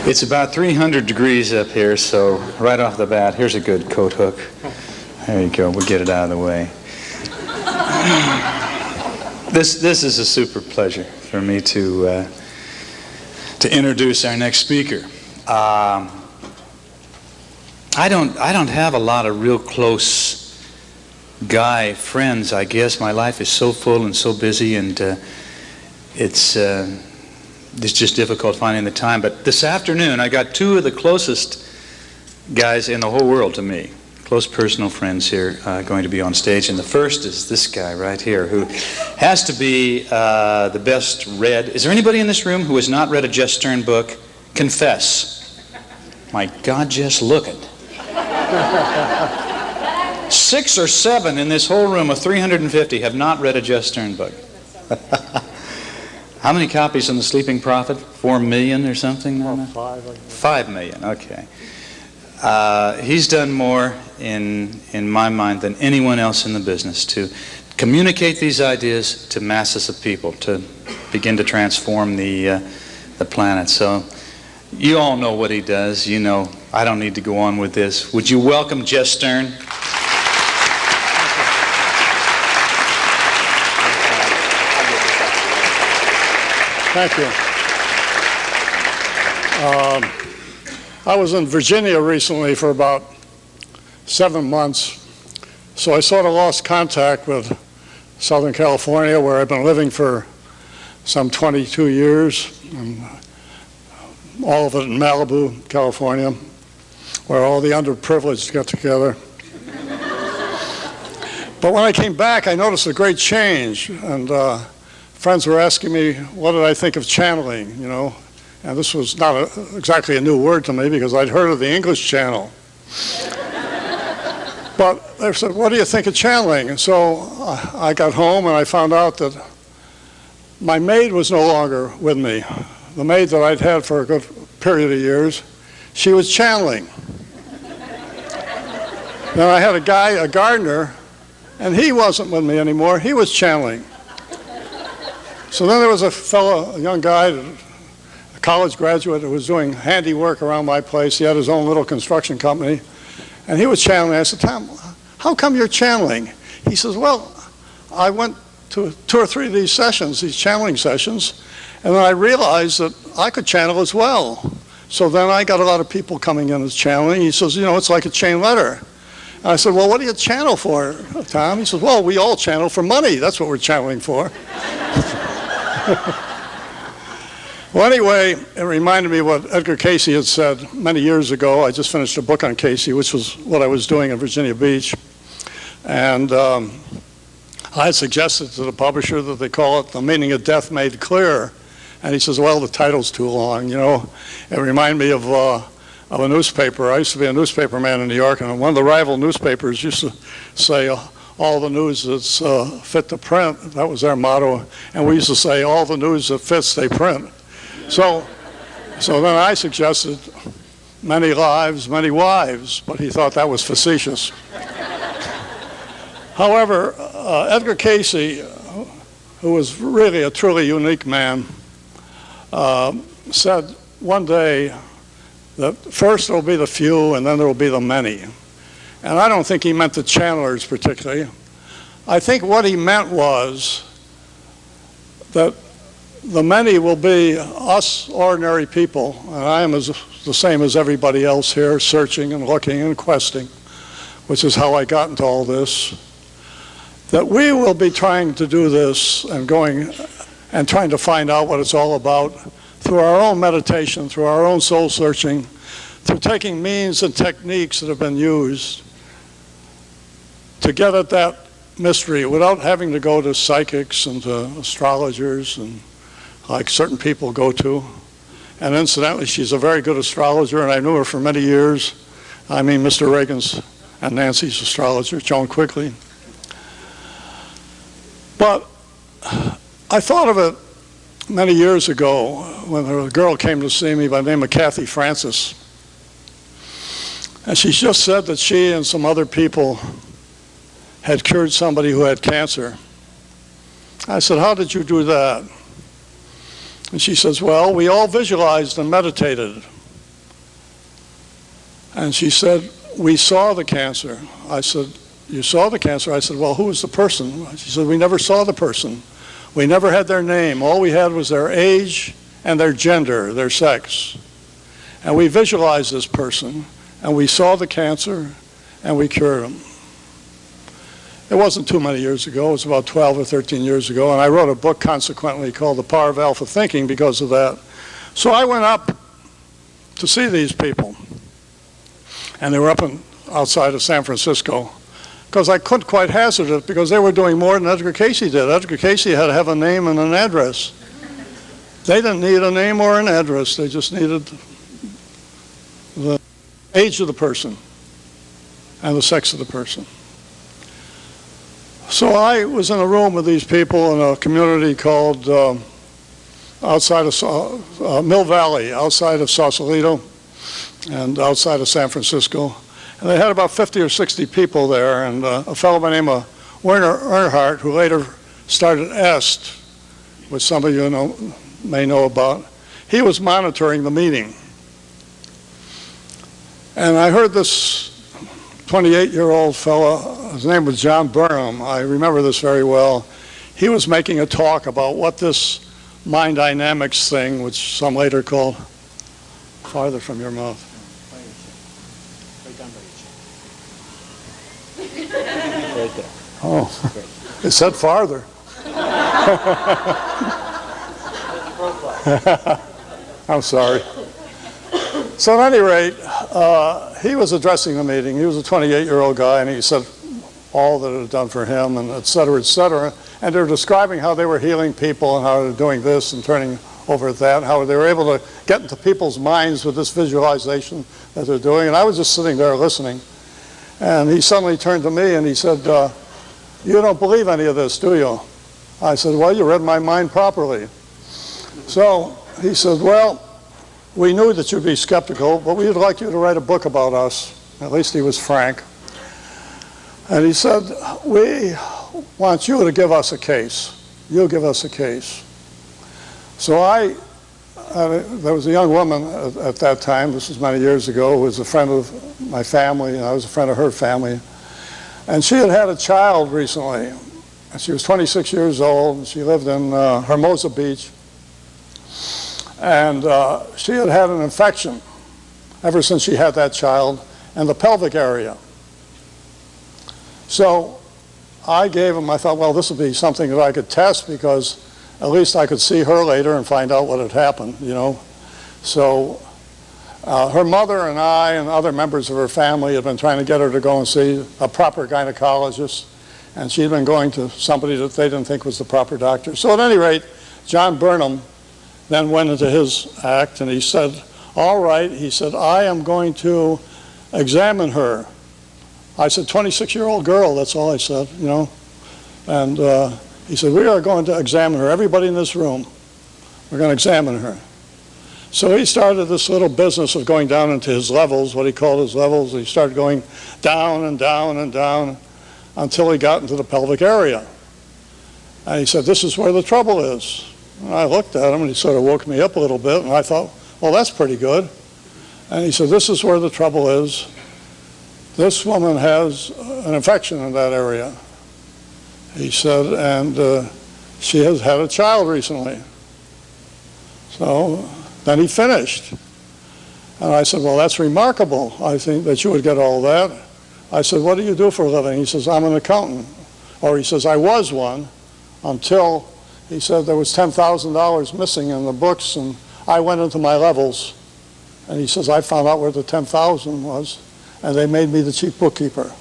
It's about 300 degrees up here, so right off the bat, here's a good coat hook. There you go. We'll get it out of the way. This is a super pleasure for me to introduce our next speaker. I don't have a lot of real close guy friends, I guess. My life is so full and so busy, and it's just difficult finding the time. But this afternoon, I got two of the closest guys in the whole world to me, close personal friends here, going to be on stage. And the first is this guy right here, who has to be the best read. Is there anybody in this room who has not read a Jess Stearn book? Confess. My God, Jess, look it. 6 or 7 in this whole room of 350 have not read a Jess Stearn book. How many copies on The Sleeping Prophet? 4 million or something? Well, 5. 5 million, okay. He's done more in my mind than anyone else in the business to communicate these ideas to masses of people, to begin to transform the planet. So you all know what he does. You know, I don't need to go on with this. Would you welcome Jess Stearn? Thank you. I was in Virginia recently for about 7 months, so I sort of lost contact with Southern California, where I've been living for some 22 years, and all of it in Malibu, California, where all the underprivileged get together. But when I came back, I noticed a great change, and friends were asking me, what did I think of channeling, you know? And this was not exactly a new word to me, because I'd heard of the English channel. But they said, what do you think of channeling? And so I got home and I found out that my maid was no longer with me. The maid that I'd had for a good period of years, she was channeling. Then I had a guy, a gardener, and he wasn't with me anymore. He was channeling. So then there was a fellow, a young guy, a college graduate who was doing handiwork around my place. He had his own little construction company, and he was channeling. I said, Tom, how come you're channeling? He says, well, I went to 2 or 3 of these sessions, these channeling sessions, and then I realized that I could channel as well. So then I got a lot of people coming in as channeling. He says, you know, it's like a chain letter. And I said, well, what do you channel for, Tom? He says, well, we all channel for money. That's what we're channeling for. Well, anyway, it reminded me what Edgar Cayce had said many years ago. I just finished a book on Cayce, which was what I was doing in Virginia Beach. And I had suggested to the publisher that they call it The Meaning of Death Made Clear. And he says, well, the title's too long, you know. It reminded me of a newspaper. I used to be a newspaper man in New York, and one of the rival newspapers used to say, all the news that's fit to print. That was our motto. And we used to say, all the news that fits, they print. So then I suggested many lives, many wives, but he thought that was facetious. However, Edgar Cayce, who was really a truly unique man, said one day that first there will be the few and then there will be the many. And I don't think he meant the channelers particularly. I think what he meant was that the many will be us ordinary people, and I am the same as everybody else here, searching and looking and questing, which is how I got into all this, that we will be trying to do this and going and trying to find out what it's all about through our own meditation, through our own soul searching, through taking means and techniques that have been used to get at that mystery without having to go to psychics and to astrologers and like certain people go to. And incidentally, she's a very good astrologer, and I knew her for many years. I mean, Mr. Reagan's and Nancy's astrologer, Joan Quigley. But I thought of it many years ago when a girl came to see me by the name of Kathy Francis. And she just said that she and some other people had cured somebody who had cancer. I said, how did you do that? And she says, well, we all visualized and meditated. And she said, we saw the cancer. I said, you saw the cancer? I said, well, who was the person? She said, we never saw the person. We never had their name. All we had was their age and their gender, their sex. And we visualized this person, and we saw the cancer, and we cured him. It wasn't too many years ago. It was about 12 or 13 years ago, and I wrote a book, consequently, called The Power of Alpha Thinking because of that. So I went up to see these people, and they were up outside of San Francisco, because I couldn't quite hazard it, because they were doing more than Edgar Cayce did. Edgar Cayce had to have a name and an address. They didn't need a name or an address. They just needed the age of the person and the sex of the person. So I was in a room with these people in a community called outside of Mill Valley, outside of Sausalito and outside of San Francisco. And they had about 50 or 60 people there, and a fellow by the name of Werner Earnhardt, who later started EST, which some of you may know about, he was monitoring the meeting. And I heard this 28-year-old fellow, his name was John Burnham, I remember this very well. He was making a talk about what this mind dynamics thing, which some later called, farther from your mouth. Right there. Oh, it said farther. I'm sorry. So at any rate, he was addressing the meeting. He was a 28-year-old guy, and he said all that it had done for him, and et cetera, et cetera. And they were describing how they were healing people and how they were doing this and turning over at that, how they were able to get into people's minds with this visualization that they're doing. And I was just sitting there listening. And he suddenly turned to me and he said, you don't believe any of this, do you? I said, well, you read my mind properly. So he said, well, we knew that you'd be skeptical, but we'd like you to write a book about us. At least he was frank. And he said, we want you to give us a case. You'll give us a case. So there was a young woman at that time, this was many years ago, who was a friend of my family, and I was a friend of her family. And she had had a child recently. She was 26 years old, and she lived in Hermosa Beach. And she had had an infection ever since she had that child in the pelvic area. So I thought, well, this would be something that I could test, because at least I could see her later and find out what had happened, you know. So her mother and I and other members of her family had been trying to get her to go and see a proper gynecologist, and she'd been going to somebody that they didn't think was the proper doctor. So at any rate, John Burnham then went into his act, and he said, all right, he said, I am going to examine her. I said, 26-year-old girl, that's all I said, you know. And he said, we are going to examine her. Everybody in this room, we're going to examine her. So he started this little business of going down into his levels, what he called his levels. He started going down and down and down until he got into the pelvic area. And he said, this is where the trouble is. And I looked at him, and he sort of woke me up a little bit, and I thought, well, that's pretty good. And he said, this is where the trouble is. This woman has an infection in that area. He said, and she has had a child recently. So then he finished. And I said, well, that's remarkable. I think that you would get all that. I said, what do you do for a living? He says, I'm an accountant. Or he says, I was one until he said there was $10,000 missing in the books, and I went into my levels. And he says, I found out where the $10,000 was, and they made me the chief bookkeeper.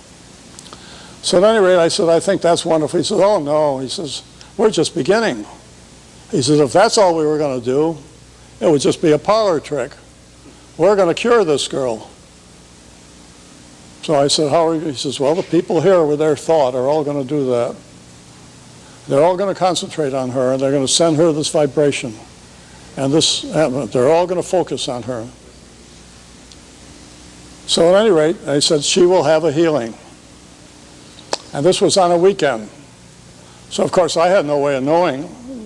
So at any rate, I said, I think that's wonderful. He says, oh, no. He says, we're just beginning. He says, if that's all we were going to do, it would just be a parlor trick. We're going to cure this girl. So I said, how are you? He says, well, the people here with their thought are all going to do that. They're all going to concentrate on her, and they're going to send her this vibration. And they're all going to focus on her. So at any rate, I said, she will have a healing. And this was on a weekend. So of course I had no way of knowing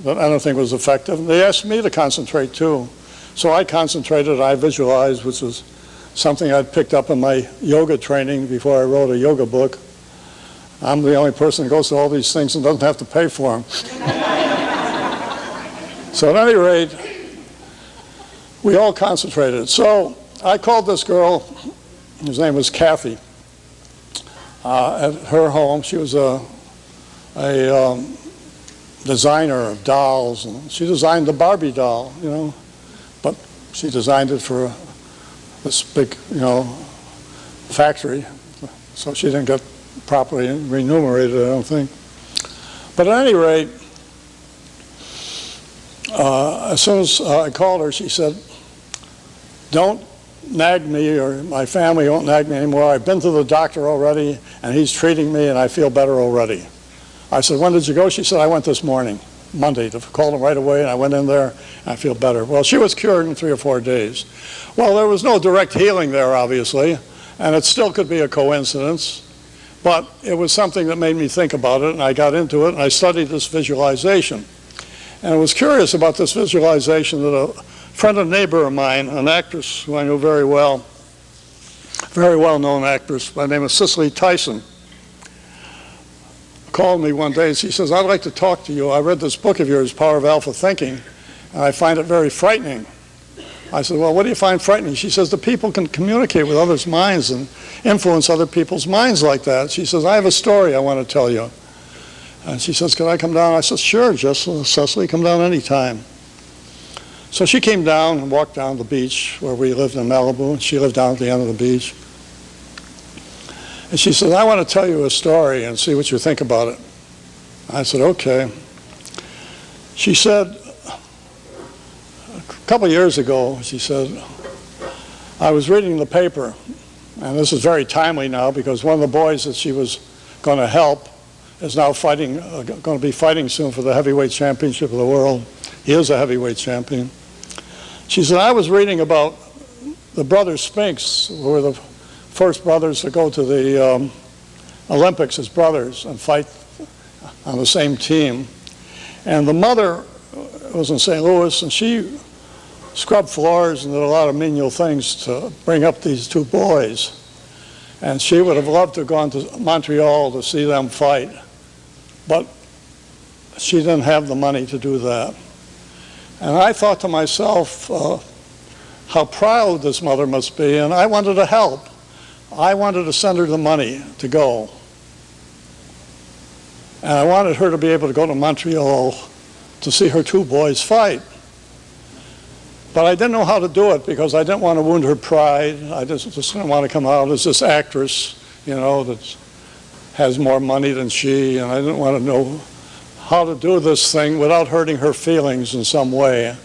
that anything was effective. And they asked me to concentrate too. So I concentrated, I visualized, which was something I'd picked up in my yoga training before I wrote a yoga book. I'm the only person who goes to all these things and doesn't have to pay for them. So at any rate, we all concentrated. So I called this girl, whose name was Kathy, at her home. She was a designer of dolls, and she designed the Barbie doll, you know, but she designed it for this big, you know, factory, so she didn't get properly remunerated, I don't think. But at any rate, as soon as I called her, she said, "Don't nag me, or my family won't nag me anymore. I've been to the doctor already, and he's treating me, and I feel better already." I said, "When did you go?" She said, "I went this morning, Monday." I called him right away, and I went in there, and I feel better. Well, she was cured in 3 or 4 days. Well, there was no direct healing there, obviously, and it still could be a coincidence, but it was something that made me think about it, and I got into it, and I studied this visualization. And I was curious about this visualization that a friend and neighbor of mine, an actress who I knew very well-known actress by the name of Cicely Tyson, called me one day and she says, "I'd like to talk to you. I read this book of yours, Power of Alpha Thinking, and I find it very frightening." I said, "Well, what do you find frightening?" She says, "The people can communicate with others' minds and influence other people's minds like that." She says, "I have a story I want to tell you." And she says, "Can I come down?" I said, "Sure, Cecily, come down anytime." So she came down and walked down the beach where we lived in Malibu, and she lived down at the end of the beach. And she said, "I want to tell you a story and see what you think about it." I said, "Okay." She said, a couple of years ago, she said, I was reading the paper, and this is very timely now because one of the boys that she was going to help is now going to be fighting soon for the heavyweight championship of the world. He is a heavyweight champion. She said, "I was reading about the brothers Spinks, who were the first brothers to go to the Olympics as brothers and fight on the same team. And the mother was in St. Louis, and she scrubbed floors and did a lot of menial things to bring up these 2 boys. And she would have loved to have gone to Montreal to see them fight, but she didn't have the money to do that. And I thought to myself, how proud this mother must be, and I wanted to help. I wanted to send her the money to go. And I wanted her to be able to go to Montreal to see her 2 boys fight. But I didn't know how to do it because I didn't want to wound her pride. I just didn't want to come out as this actress, you know, that has more money than she, and I didn't want to know how to do this thing without hurting her feelings in some way.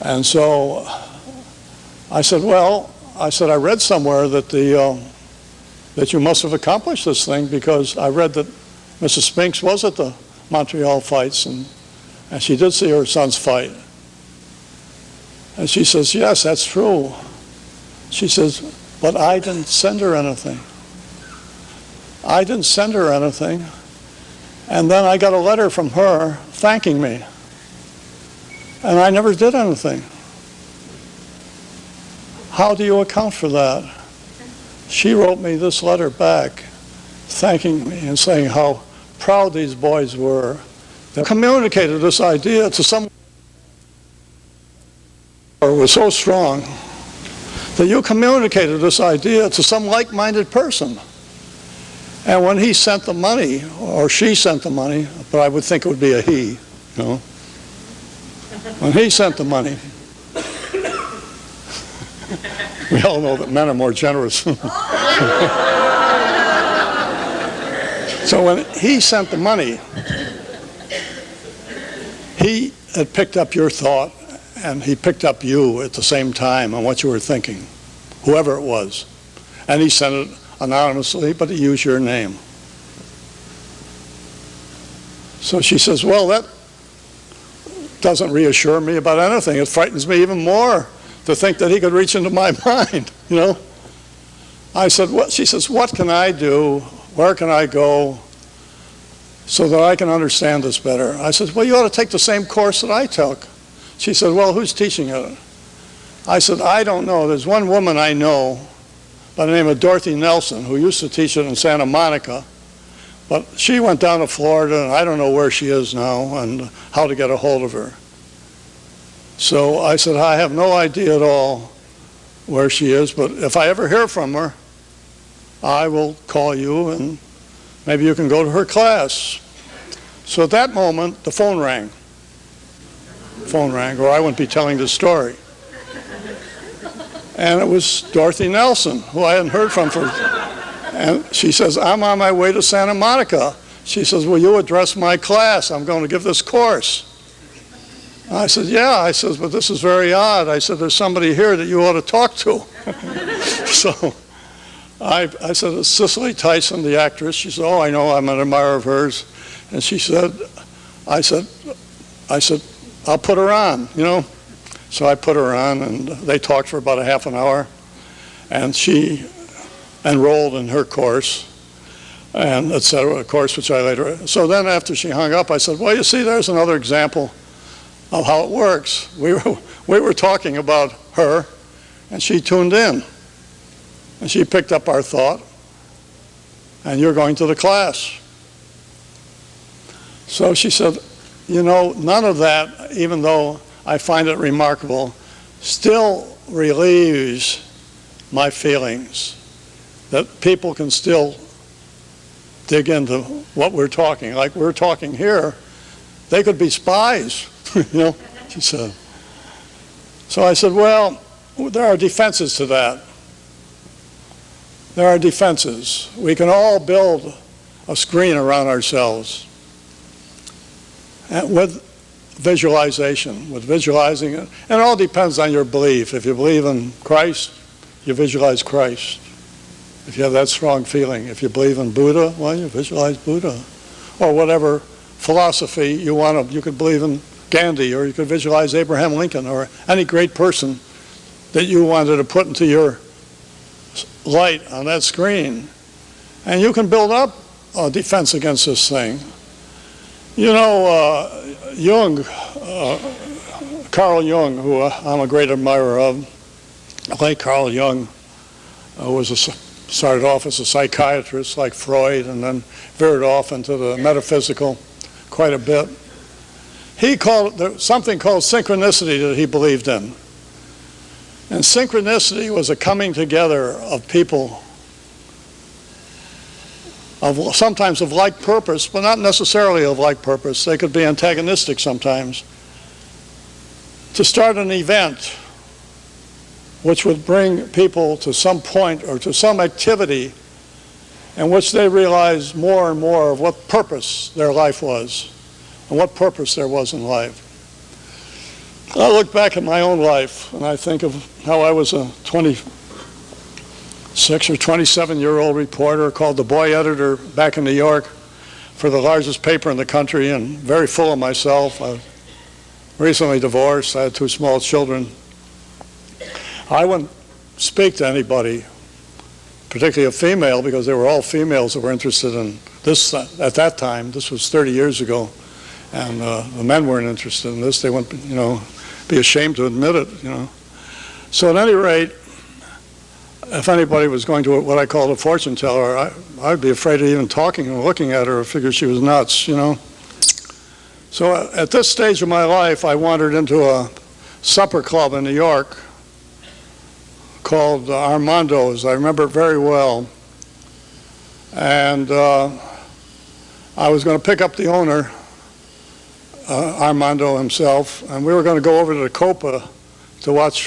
And so I said, "Well," I said, "I read somewhere that that you must have accomplished this thing because I read that Mrs. Spinks was at the Montreal fights and she did see her sons fight." And she says, "Yes, that's true." She says, "But I didn't send her anything. I didn't send her anything. And then I got a letter from her thanking me. And I never did anything. How do you account for that?" She wrote me this letter back, thanking me and saying how proud these boys were. They communicated this idea to someone who was so strong that you communicated this idea to some like-minded person. And when he sent the money, or she sent the money, but I would think it would be a he, you know. When he sent the money, we all know that men are more generous. So when he sent the money, he had picked up your thought, and he picked up you at the same time on what you were thinking, whoever it was. And he sent it anonymously, but he used your name. So she says, "Well, that doesn't reassure me about anything. It frightens me even more to think that he could reach into my mind, you know." I said, "What?" She says, "What can I do? Where can I go so that I can understand this better. I said, well, you ought to take the same course that I took. She said, well, who's teaching it? I said, I don't know. There's one woman I know by the name of Dorothy Nelson who used to teach it in Santa Monica, but she went down to Florida, and I don't know where she is now and how to get a hold of her. So I said, I have no idea at all where she is, but if I ever hear from her, I will call you and maybe you can go to her class. So at that moment, the phone rang. Or I wouldn't be telling this story. And it was Dorothy Nelson, who I hadn't heard from for. And she says, I'm on my way to Santa Monica. She says, will you address my class? I'm going to give this course. I said, yeah. I said, but this is very odd. I said, there's somebody here that you ought to talk to. So I said, it's Cicely Tyson, the actress. She said, oh, I know, I'm an admirer of hers. And she said, I said, I'll put her on, you know. So I put her on, and they talked for about a half an hour. And she enrolled in her course, and et cetera, a course which I later. So then after she hung up, I said, well, you see, there's another example of how it works. We were talking about her, and she tuned in. And she picked up our thought, and you're going to the class. So she said, you know, none of that, even though I find it remarkable, still relieves my feelings that people can still dig into what we're talking. Like we're talking here, they could be spies, you know, she said. So I said, well, there are defenses to that. There are defenses. We can all build a screen around ourselves with visualization, with visualizing it. And it all depends on your belief. If you believe in Christ, you visualize Christ. If you have that strong feeling. If you believe in Buddha, well, you visualize Buddha. Or whatever philosophy you want to, you could believe in Gandhi, or you could visualize Abraham Lincoln, or any great person that you wanted to put into your light on that screen. And you can build up a defense against this thing. You know, Jung, Carl Jung, who I'm a great admirer of, late Carl Jung, started off as a psychiatrist like Freud, and then veered off into the metaphysical quite a bit. He called it something called synchronicity that he believed in. And synchronicity was a coming together of people sometimes of like purpose, but not necessarily of like purpose. They could be antagonistic sometimes, to start an event which would bring people to some point or to some activity in which they realize more and more of what purpose their life was and what purpose there was in life. I look back at my own life and I think of how I was a 26 or 27-year-old reporter called the boy editor back in New York for the largest paper in the country, and very full of myself. I was recently divorced. I had 2 small children. I wouldn't speak to anybody, particularly a female, because they were all females that were interested in this at that time. This was 30 years ago, and the men weren't interested in this. They wouldn't, be ashamed to admit it, So at any rate, if anybody was going to what I call a fortune teller, I'd be afraid of even talking and looking at her. I figured she was nuts, So at this stage of my life, I wandered into a supper club in New York called Armando's. I remember it very well. And I was going to pick up the owner, Armando himself, and we were going to go over to the Copa to watch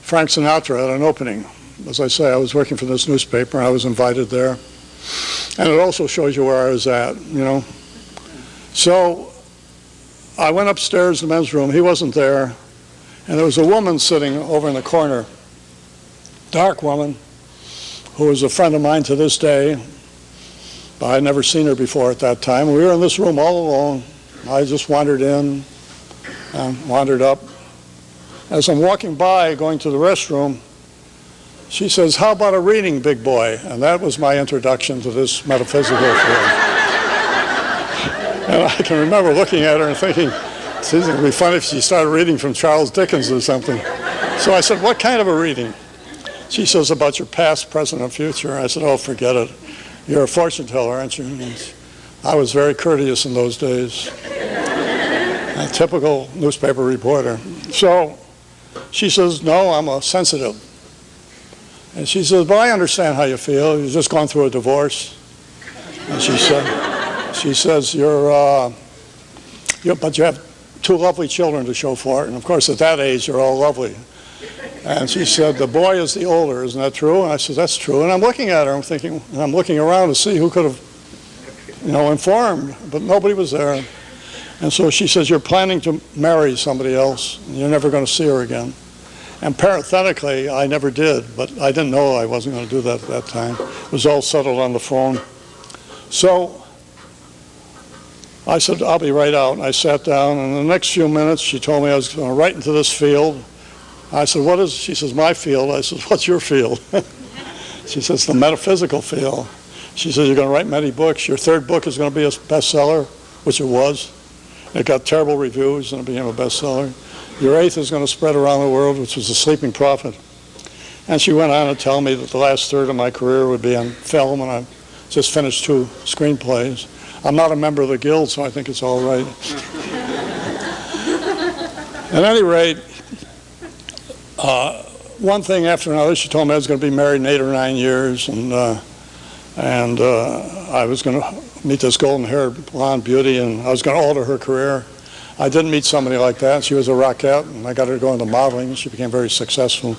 Frank Sinatra at an opening. As I say, I was working for this newspaper. I was invited there. And it also shows you where I was at, So I went upstairs to the men's room. He wasn't there. And there was a woman sitting over in the corner, dark woman, who was a friend of mine to this day. But I'd never seen her before at that time. We were in this room all alone. I just wandered in and wandered up. As I'm walking by, going to the restroom, she says, how about a reading, big boy? And that was my introduction to this metaphysical field. And I can remember looking at her and thinking, this is going to be funny if she started reading from Charles Dickens or something. So I said, what kind of a reading? She says, about your past, present, and future. I said, oh, forget it. You're a fortune teller, aren't you? And I was very courteous in those days. A typical newspaper reporter. So she says, no, I'm a sensitive. And she says, but I understand how you feel. You've just gone through a divorce. And she says, but you have 2 lovely children to show for it. And of course, at that age, they're all lovely. And she said, the boy is the older, isn't that true? And I said, that's true. And I'm looking at her, I'm looking around to see who could have, informed, but nobody was there. And so she says, you're planning to marry somebody else, and you're never going to see her again. And parenthetically, I never did, but I didn't know I wasn't going to do that at that time. It was all settled on the phone. So I said, I'll be right out. And I sat down, and in the next few minutes, she told me I was going to right into this field. I said, what is it? She says, my field. I said, what's your field? She says, the metaphysical field. She says, you're going to write many books. Your 3rd book is going to be a bestseller, which it was. It got terrible reviews, and it became a bestseller. Your 8th is going to spread around the world, which was The Sleeping Prophet. And she went on to tell me that the last third of my career would be on film, and I just finished 2 screenplays. I'm not a member of the guild, so I think it's all right. At any rate, one thing after another, she told me I was going to be married in 8 or 9 years, and I was going to meet this golden-haired blonde beauty, and I was going to alter her career. I didn't meet somebody like that. She was a rockette, and I got her to go into modeling, and she became very successful.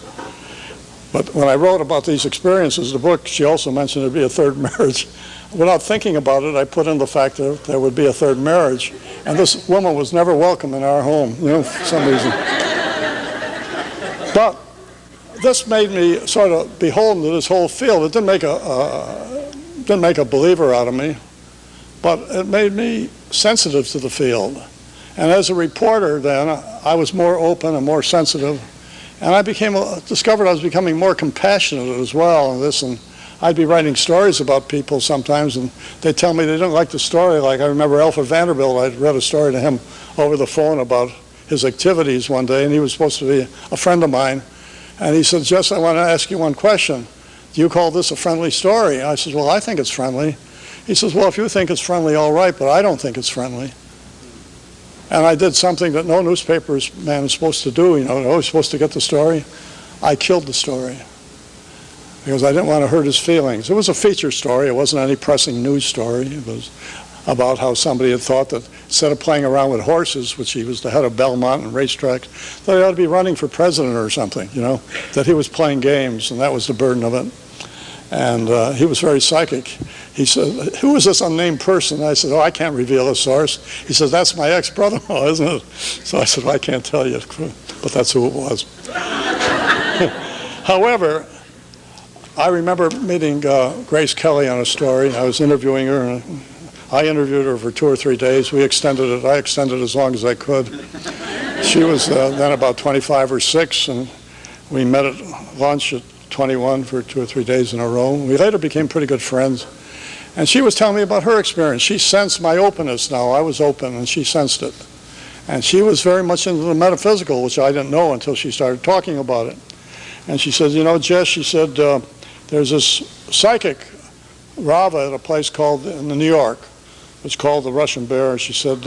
But when I wrote about these experiences, the book, she also mentioned there'd be a 3rd marriage. Without thinking about it, I put in the fact that there would be a 3rd marriage, and this woman was never welcome in our home, for some reason. But this made me sort of beholden to this whole field. It didn't make a believer out of me, but it made me sensitive to the field. And as a reporter then, I was more open and more sensitive, and I discovered I was becoming more compassionate as well. And I'd be writing stories about people sometimes, and they'd tell me they didn't like the story. Like I remember Alfred Vanderbilt, I'd read a story to him over the phone about his activities one day, and he was supposed to be a friend of mine. And he said, Jess, I want to ask you one question. Do you call this a friendly story? I said, well, I think it's friendly. He says, well, if you think it's friendly, all right, but I don't think it's friendly. And I did something that no newspaperman is supposed to do. They're always supposed to get the story. I killed the story because I didn't want to hurt his feelings. It was a feature story. It wasn't any pressing news story. It was about how somebody had thought that instead of playing around with horses, which he was the head of Belmont and racetrack, that he ought to be running for president or something, that he was playing games, and that was the burden of it. And he was very psychic. He said, who is this unnamed person? I said, oh, I can't reveal the source. He says, that's my ex-brother-in-law, isn't it? So I said, well, I can't tell you, but that's who it was. However, I remember meeting Grace Kelly on a story. I was interviewing her, and I interviewed her for 2 or 3 days. We extended it. I extended as long as I could. She was then about 25 or 6, and we met at lunch at 21 for 2 or 3 days in a row. We later became pretty good friends. And she was telling me about her experience. She sensed my openness now. I was open, and she sensed it. And she was very much into the metaphysical, which I didn't know until she started talking about it. And she said, Jess, she said, there's this psychic, Rava, at a place called, in New York. It's called the Russian Bear. She said,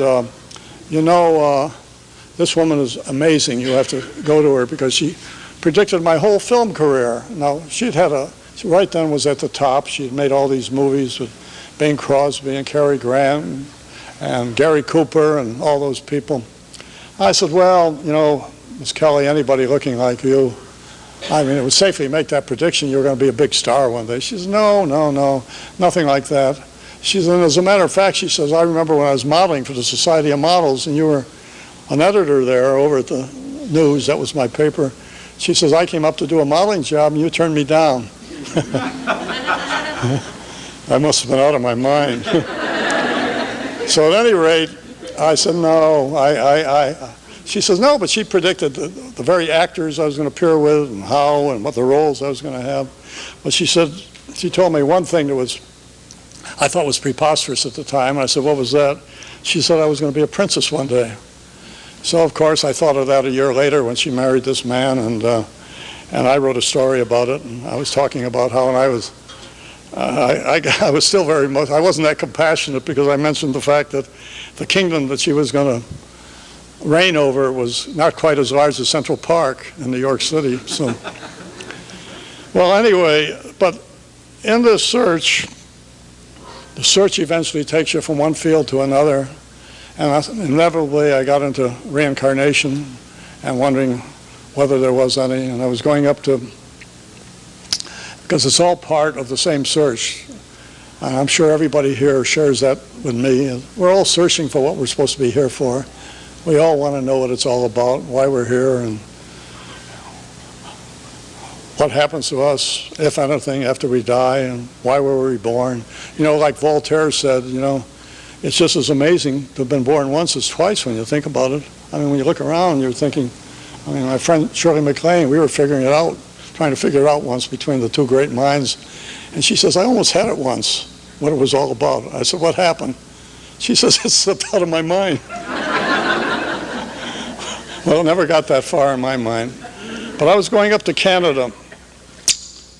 this woman is amazing. You have to go to her because she predicted my whole film career. Now, she right then was at the top. She had made all these movies with Bing Crosby and Cary Grant and Gary Cooper and all those people. I said, well, Miss Kelly, anybody looking like you, it would safely make that prediction you were going to be a big star one day. She says, no, nothing like that. She said, as a matter of fact, she says, I remember when I was modeling for the Society of Models, and you were an editor there over at the News. That was my paper. She says, I came up to do a modeling job, and you turned me down. I must have been out of my mind. So at any rate, I said, no, She says, no, but she predicted the very actors I was going to appear with and how and what the roles I was going to have. But she told me one thing that I thought was preposterous at the time. And I said, what was that? She said I was going to be a princess one day. So, of course, I thought of that a year later when she married this man, and I wrote a story about it, and I was talking about how when I was, I was still very much, I wasn't that compassionate because I mentioned the fact that the kingdom that she was going to reign over was not quite as large as Central Park in New York City. So, well, anyway, but in this search, the search eventually takes you from one field to another. And inevitably, I got into reincarnation and wondering whether there was any. And I was going up to, because it's all part of the same search. And I'm sure everybody here shares that with me. We're all searching for what we're supposed to be here for. We all want to know what it's all about, why we're here, and what happens to us, if anything, after we die, and why were we born. You know, like Voltaire said, you know, it's just as amazing to have been born once as twice when you think about it. I mean, when you look around, you're thinking, I mean, my friend Shirley MacLaine, we were figuring it out, trying to figure it out once between the two great minds. And she says, I almost had it once, what it was all about. I said, what happened? She says, it slipped out of my mind. Well, it never got that far in my mind. But I was going up to Canada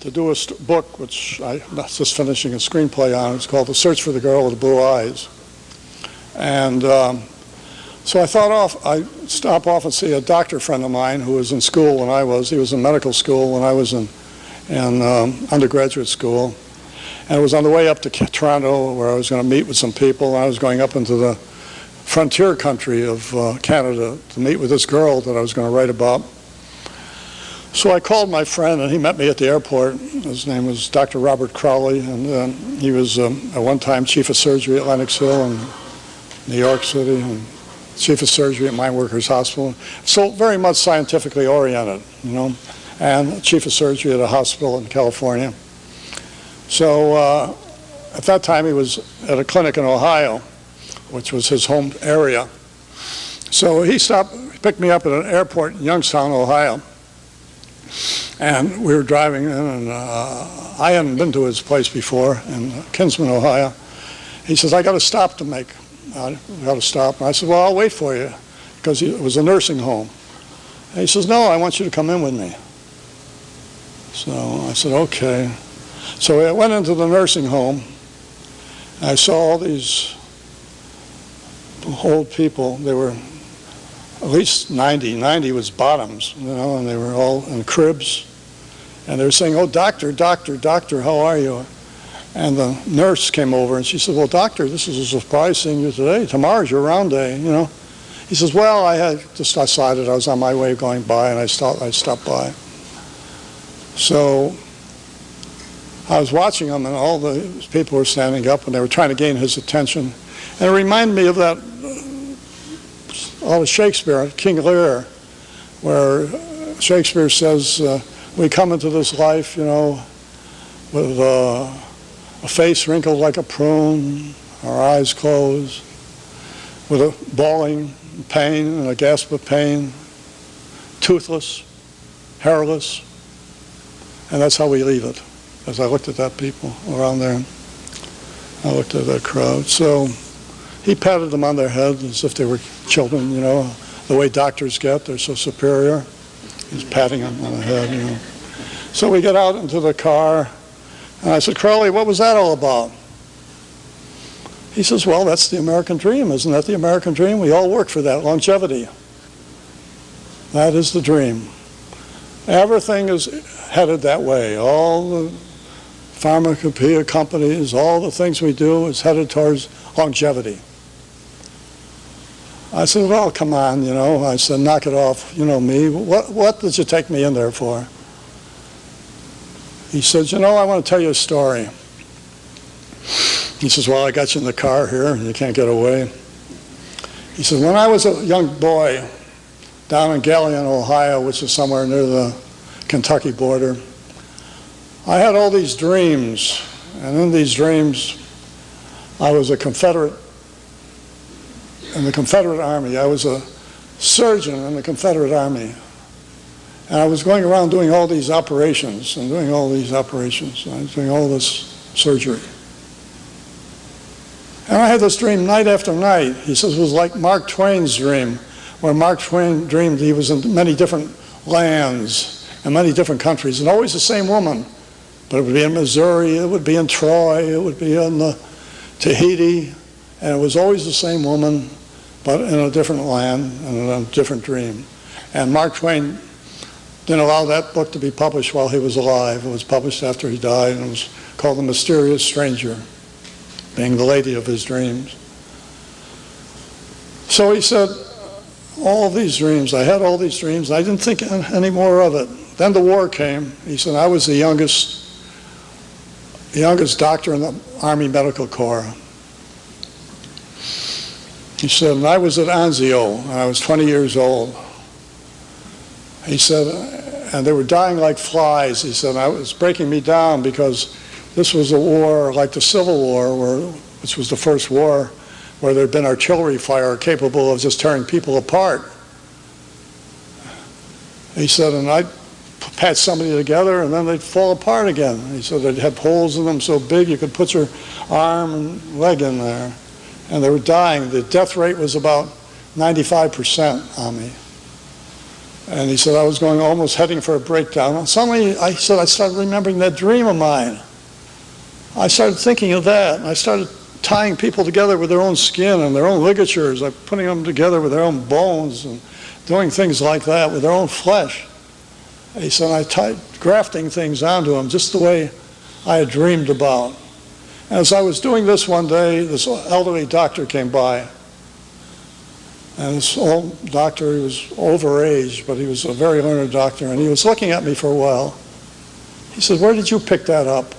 to do a book, which I'm just finishing a screenplay on. It's called The Search for the Girl with the Blue Eyes. And so I thought I'd stop off and see a doctor friend of mine who was in school when I was. He was in medical school when I was in undergraduate school. And it was on the way up to Toronto where I was going to meet with some people. I was going up into the frontier country of Canada to meet with this girl that I was going to write about. So I called my friend, and he met me at the airport. His name was Dr. Robert Crowley, and he was at one time chief of surgery at Lenox Hill in New York City, and chief of surgery at Mine Workers Hospital. So very much scientifically oriented, you know, and chief of surgery at a hospital in California. So at that time, he was at a clinic in Ohio, which was his home area. So he picked me up at an airport in Youngstown, Ohio. And we were driving in, and I hadn't been to his place before in Kinsman, Ohio. He says, I got a stop to make. I got to stop. And I said, well, I'll wait for you, because it was a nursing home. And he says, no, I want you to come in with me. So I said, okay. So I went into the nursing home. And I saw all these old people. They were at least 90. 90 was bottoms, you know, and they were all in cribs. And they were saying, oh, doctor, doctor, doctor, how are you? And the nurse came over, and she said, well, doctor, this is a surprise seeing you today. Tomorrow's your round day, you know. He says, well, I had just decided I was on my way going by, and I stopped by. So I was watching him, and all the people were standing up, and they were trying to gain his attention. And it reminded me of that, all of Shakespeare, King Lear, where Shakespeare says, we come into this life, you know, with a face wrinkled like a prune, our eyes closed, with a bawling pain and a gasp of pain, toothless, hairless, and that's how we leave it. As I looked at that people around there, I looked at that crowd. So he patted them on their head as if they were children, you know, the way doctors get, they're so superior. He's patting them on the head, you know. So we get out into the car, and I said, Crowley, what was that all about? He says, well, that's the American dream. Isn't that the American dream? We all work for that, longevity. That is the dream. Everything is headed that way. All the pharmacopoeia companies, all the things we do is headed towards longevity. I said, well, come on, you know. I said, knock it off. You know me. What did you take me in there for? He said, you know, I want to tell you a story. He says, well, I got you in the car here, and you can't get away. He says, when I was a young boy down in Galion, Ohio, which is somewhere near the Kentucky border, I had all these dreams, and in these dreams, I was a Confederate in the Confederate Army. I was a surgeon in the Confederate Army. And I was going around doing all these operations and doing all these operations. I was doing all this surgery. And I had this dream night after night. He says it was like Mark Twain's dream, where Mark Twain dreamed he was in many different lands and many different countries, and always the same woman. But it would be in Missouri, it would be in Troy, it would be in Tahiti, and it was always the same woman, but in a different land and in a different dream. And Mark Twain didn't allow that book to be published while he was alive. It was published after he died, and it was called The Mysterious Stranger, being the lady of his dreams. So he said, all of these dreams, I had all these dreams, I didn't think any more of it. Then the war came. He said, I was the youngest doctor in the Army Medical Corps. He said, and I was at Anzio, and I was 20 years old. He said, and they were dying like flies. He said, it was breaking me down because this was a war like the Civil War, which was the first war where there had been artillery fire capable of just tearing people apart. He said, and I'd patch somebody together and then they'd fall apart again. He said they'd have holes in them so big you could put your arm and leg in there. And they were dying. The death rate was about 95% on me. And he said I was going almost heading for a breakdown. And suddenly I started remembering that dream of mine. I started thinking of that. And I started tying people together with their own skin and their own ligatures, like putting them together with their own bones and doing things like that with their own flesh. He said I tried grafting things onto them just the way I had dreamed about. And as I was doing this one day, this elderly doctor came by. And this old doctor, he was overage, but he was a very learned doctor, and he was looking at me for a while. He said, where did you pick that up?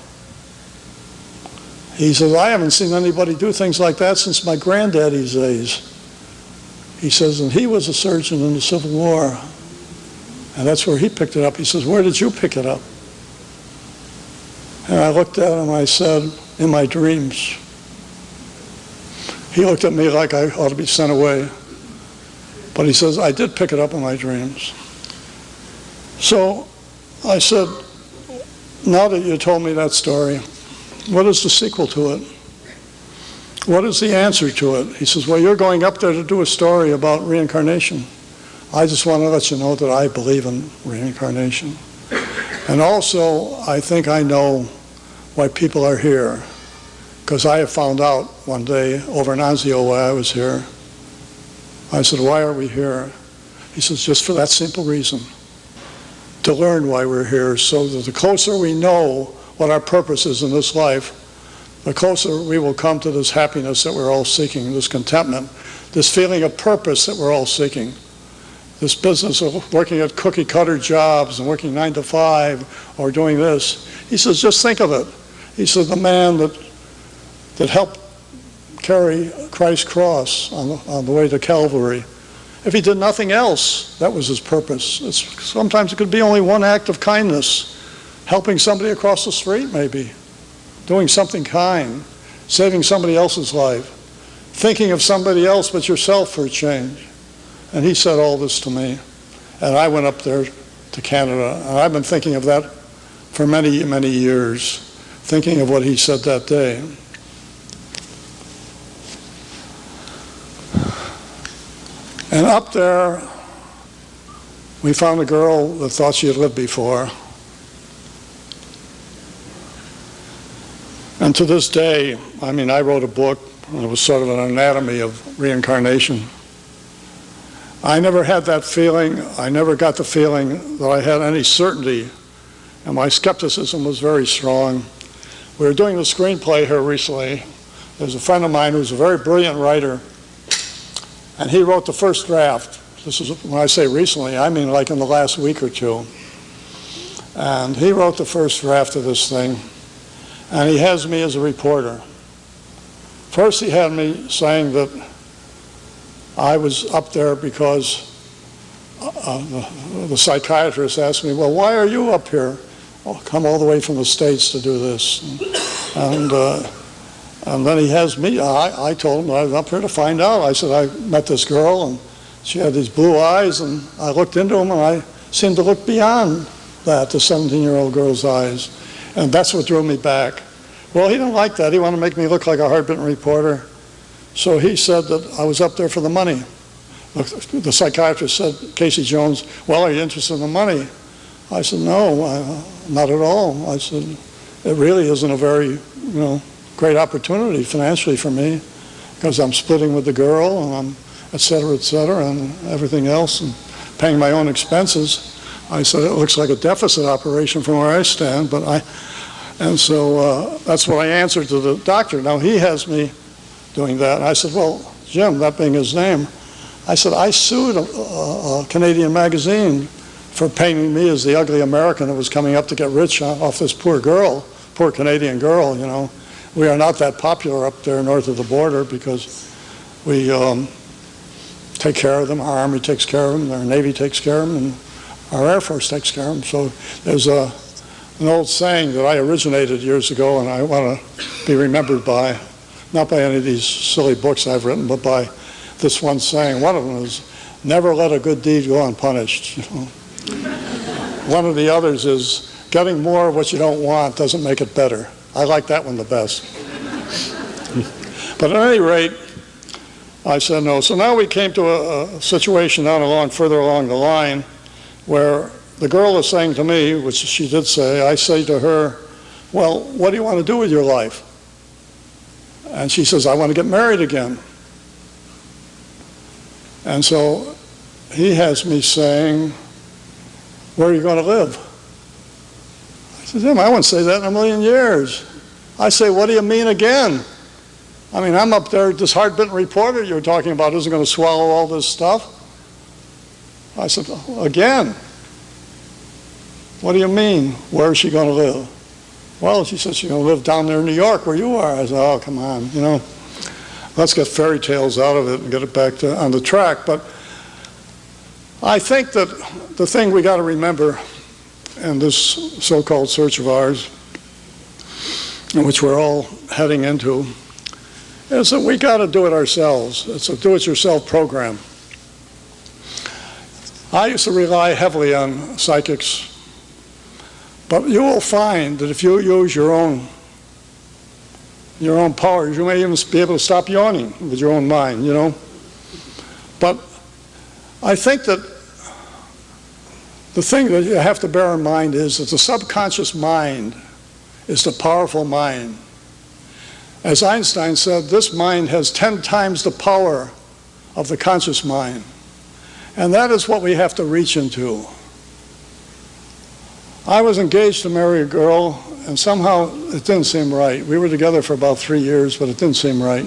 He says, I haven't seen anybody do things like that since my granddaddy's days. He says, and he was a surgeon in the Civil War. And that's where he picked it up. He says, where did you pick it up? And I looked at him, I said, in my dreams. He looked at me like I ought to be sent away. But he says, I did pick it up in my dreams. So I said, now that you told me that story, what is the sequel to it? What is the answer to it? He says, well, you're going up there to do a story about reincarnation. I just want to let you know that I believe in reincarnation. And also, I think I know why people are here, because I have found out one day over in Anzio why I was here. I said, why are we here? He says, just for that simple reason, to learn why we're here, so that the closer we know what our purpose is in this life, the closer we will come to this happiness that we're all seeking, this contentment, this feeling of purpose that we're all seeking, this business of working at cookie-cutter jobs and working 9 to 5 or doing this. He says, just think of it. He says, the man that helped carry Christ's cross on the way to Calvary, if he did nothing else, that was his purpose. Sometimes it could be only one act of kindness, helping somebody across the street maybe, doing something kind, saving somebody else's life, thinking of somebody else but yourself for a change. And he said all this to me. And I went up there to Canada, and I've been thinking of that for many, many years, thinking of what he said that day. And up there, we found a girl that thought she had lived before. And to this day, I mean, I wrote a book, and it was sort of an anatomy of reincarnation. I never had that feeling. I never got the feeling that I had any certainty, and my skepticism was very strong. We were doing the screenplay here recently. There's a friend of mine who's a very brilliant writer, and he wrote the first draft. This is, when I say recently, I mean like in the last week or two. And he wrote the first draft of this thing, and he has me as a reporter. First he had me saying that I was up there because the psychiatrist asked me, well, why are you up here? Oh, come all the way from the States to do this. And then he has me, I told him I was up here to find out. I said, I met this girl, and she had these blue eyes, and I looked into them, and I seemed to look beyond that, the 17-year-old girl's eyes. And that's what drew me back. Well, he didn't like that. He wanted to make me look like a hard-bitten reporter. So he said that I was up there for the money. The psychiatrist said, Cayce Jones, well, are you interested in the money? I said, no, not at all. I said, it really isn't a very, great opportunity financially for me because I'm splitting with the girl and I'm et cetera, and everything else, and paying my own expenses. I said, it looks like a deficit operation from where I stand, and so that's what I answered to the doctor. Now he has me doing that. And I said, well, Jim, that being his name, I said, I sued a Canadian magazine for painting me as the ugly American that was coming up to get rich off this poor Canadian girl, We are not that popular up there north of the border because we take care of them. Our Army takes care of them, our Navy takes care of them, and our Air Force takes care of them. So there's an old saying that I originated years ago, and I want to be remembered by, not by any of these silly books I've written, but by this one saying. One of them is, never let a good deed go unpunished. One of the others is, getting more of what you don't want doesn't make it better. I like that one the best. But at any rate, I said no. So now we came to a situation further along the line where the girl is saying to me, which she did say, I say to her, well, what do you want to do with your life? And she says, I want to get married again. And so he has me saying, where are you going to live? I said, Jim, I wouldn't say that in a million years. I say, what do you mean again? I mean, I'm up there, this hard-bitten reporter you're talking about isn't going to swallow all this stuff. I said, again? What do you mean, where is she going to live? Well, she said she's going to live down there in New York where you are. I said, oh, come on, let's get fairy tales out of it and get it back on the track. But I think that the thing we got to remember in this so-called search of ours, in which we're all heading into, is that we got to do it ourselves. It's a do-it-yourself program. I used to rely heavily on psychics, but you will find that if you use your own powers, you may even be able to stop yawning with your own mind, But I think that the thing that you have to bear in mind is that the subconscious mind is the powerful mind. As Einstein said, this mind has 10 times the power of the conscious mind. And that is what we have to reach into. I was engaged to marry a girl, and somehow it didn't seem right. We were together for about 3 years, but it didn't seem right.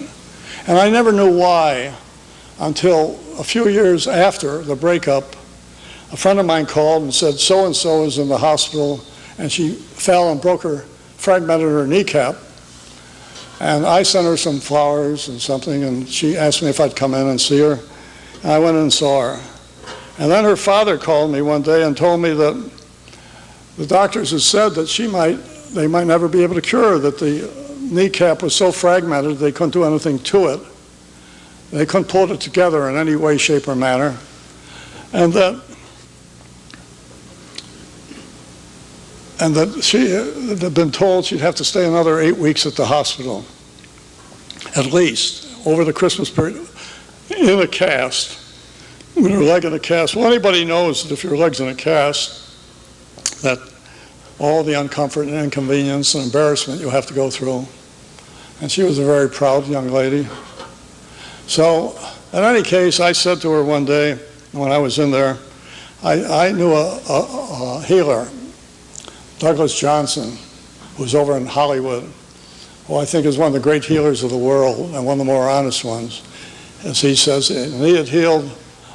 And I never knew why until a few years after the breakup. A friend of mine called and said, so-and-so is in the hospital, and she fell and fragmented her kneecap. And I sent her some flowers and something, and she asked me if I'd come in and see her. And I went in and saw her. And then her father called me one day and told me that the doctors had said that they might never be able to cure her, that the kneecap was so fragmented they couldn't do anything to it. They couldn't pull it together in any way, shape, or manner. And that she had been told she'd have to stay another 8 weeks at the hospital, at least, over the Christmas period, in a cast, with her leg in a cast. Well, anybody knows that if your leg's in a cast, that all the uncomfort and inconvenience and embarrassment you have to go through. And she was a very proud young lady. So, in any case, I said to her one day, when I was in there, I knew a healer, Douglas Johnson, who's over in Hollywood, who I think is one of the great healers of the world and one of the more honest ones. As he says, and he had healed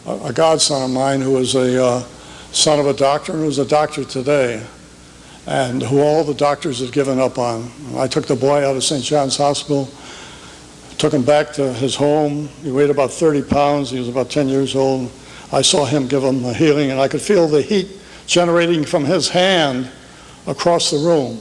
a godson of mine who was a son of a doctor and who's a doctor today, and who all the doctors had given up on. I took the boy out of St. John's Hospital, took him back to his home. He weighed about 30 pounds. He was about 10 years old. I saw him give him a healing, and I could feel the heat generating from his hand across the room.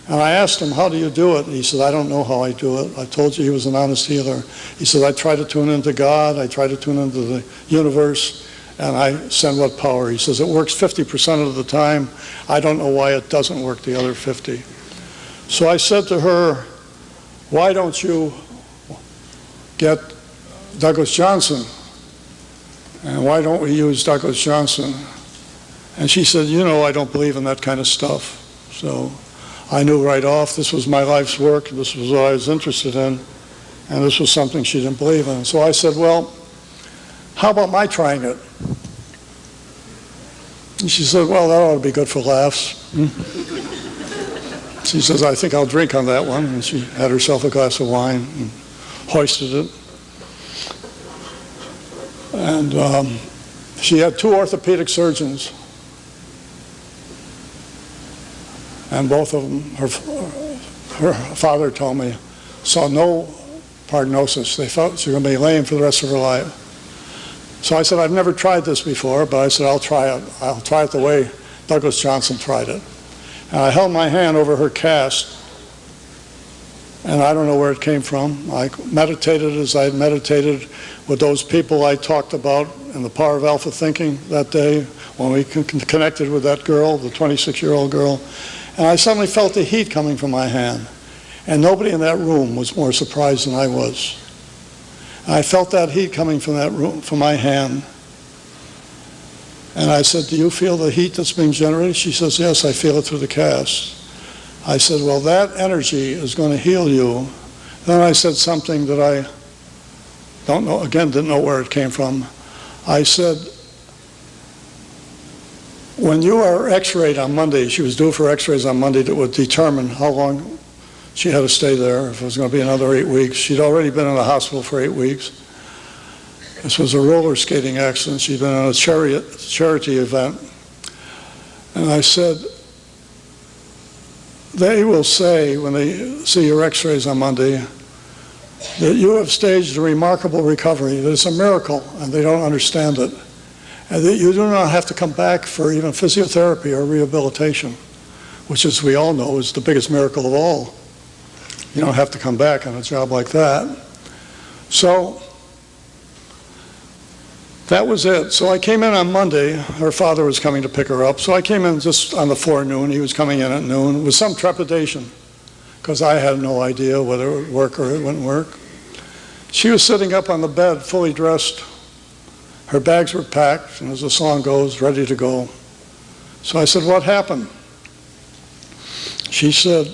And I asked him, how do you do it? And he said, I don't know how I do it. I told you he was an honest healer. He said, I try to tune into God, I try to tune into the universe, and I send what power. He says, it works 50% of the time. I don't know why it doesn't work the other 50. So I said to her, why don't you get Douglas Johnson. And why don't we use Douglas Johnson? And she said, you know, I don't believe in that kind of stuff. So I knew right off this was my life's work, this was what I was interested in, and this was something she didn't believe in. So I said, well, how about my trying it? And she said, well, that ought to be good for laughs. She says, I think I'll drink on that one. And she had herself a glass of wine and hoisted it. And she had 2 orthopedic surgeons. And both of them, her father told me, saw no prognosis. They thought she was going to be lame for the rest of her life. So I said, I've never tried this before, but I said, I'll try it. I'll try it the way Douglas Johnson tried it. And I held my hand over her cast, and I don't know where it came from. I meditated as I had meditated with those people I talked about in the Power of Alpha Thinking that day when we connected with that girl, the 26-year-old girl. And I suddenly felt the heat coming from my hand. And nobody in that room was more surprised than I was. I felt that heat coming from that room, from my hand. And I said, do you feel the heat that's being generated? She says, yes, I feel it through the cast. I said, well, that energy is going to heal you. Then I said something that I don't know, again, didn't know where it came from. I said, when you are x-rayed on Monday, she was due for x-rays on Monday that would determine how long she had to stay there, if it was going to be another 8 weeks. She'd already been in the hospital for 8 weeks. This was a roller skating accident. She'd been on a charity event. And I said, they will say, when they see your x-rays on Monday, that you have staged a remarkable recovery, that it's a miracle, and they don't understand it. And that you do not have to come back for even physiotherapy or rehabilitation, which, as we all know, is the biggest miracle of all. You don't have to come back on a job like that. So that was it. So I came in on Monday. Her father was coming to pick her up. So I came in just on the forenoon. He was coming in at noon with some trepidation because I had no idea whether it would work or it wouldn't work. She was sitting up on the bed, fully dressed. Her bags were packed, and as the song goes, ready to go. So I said, what happened? She said,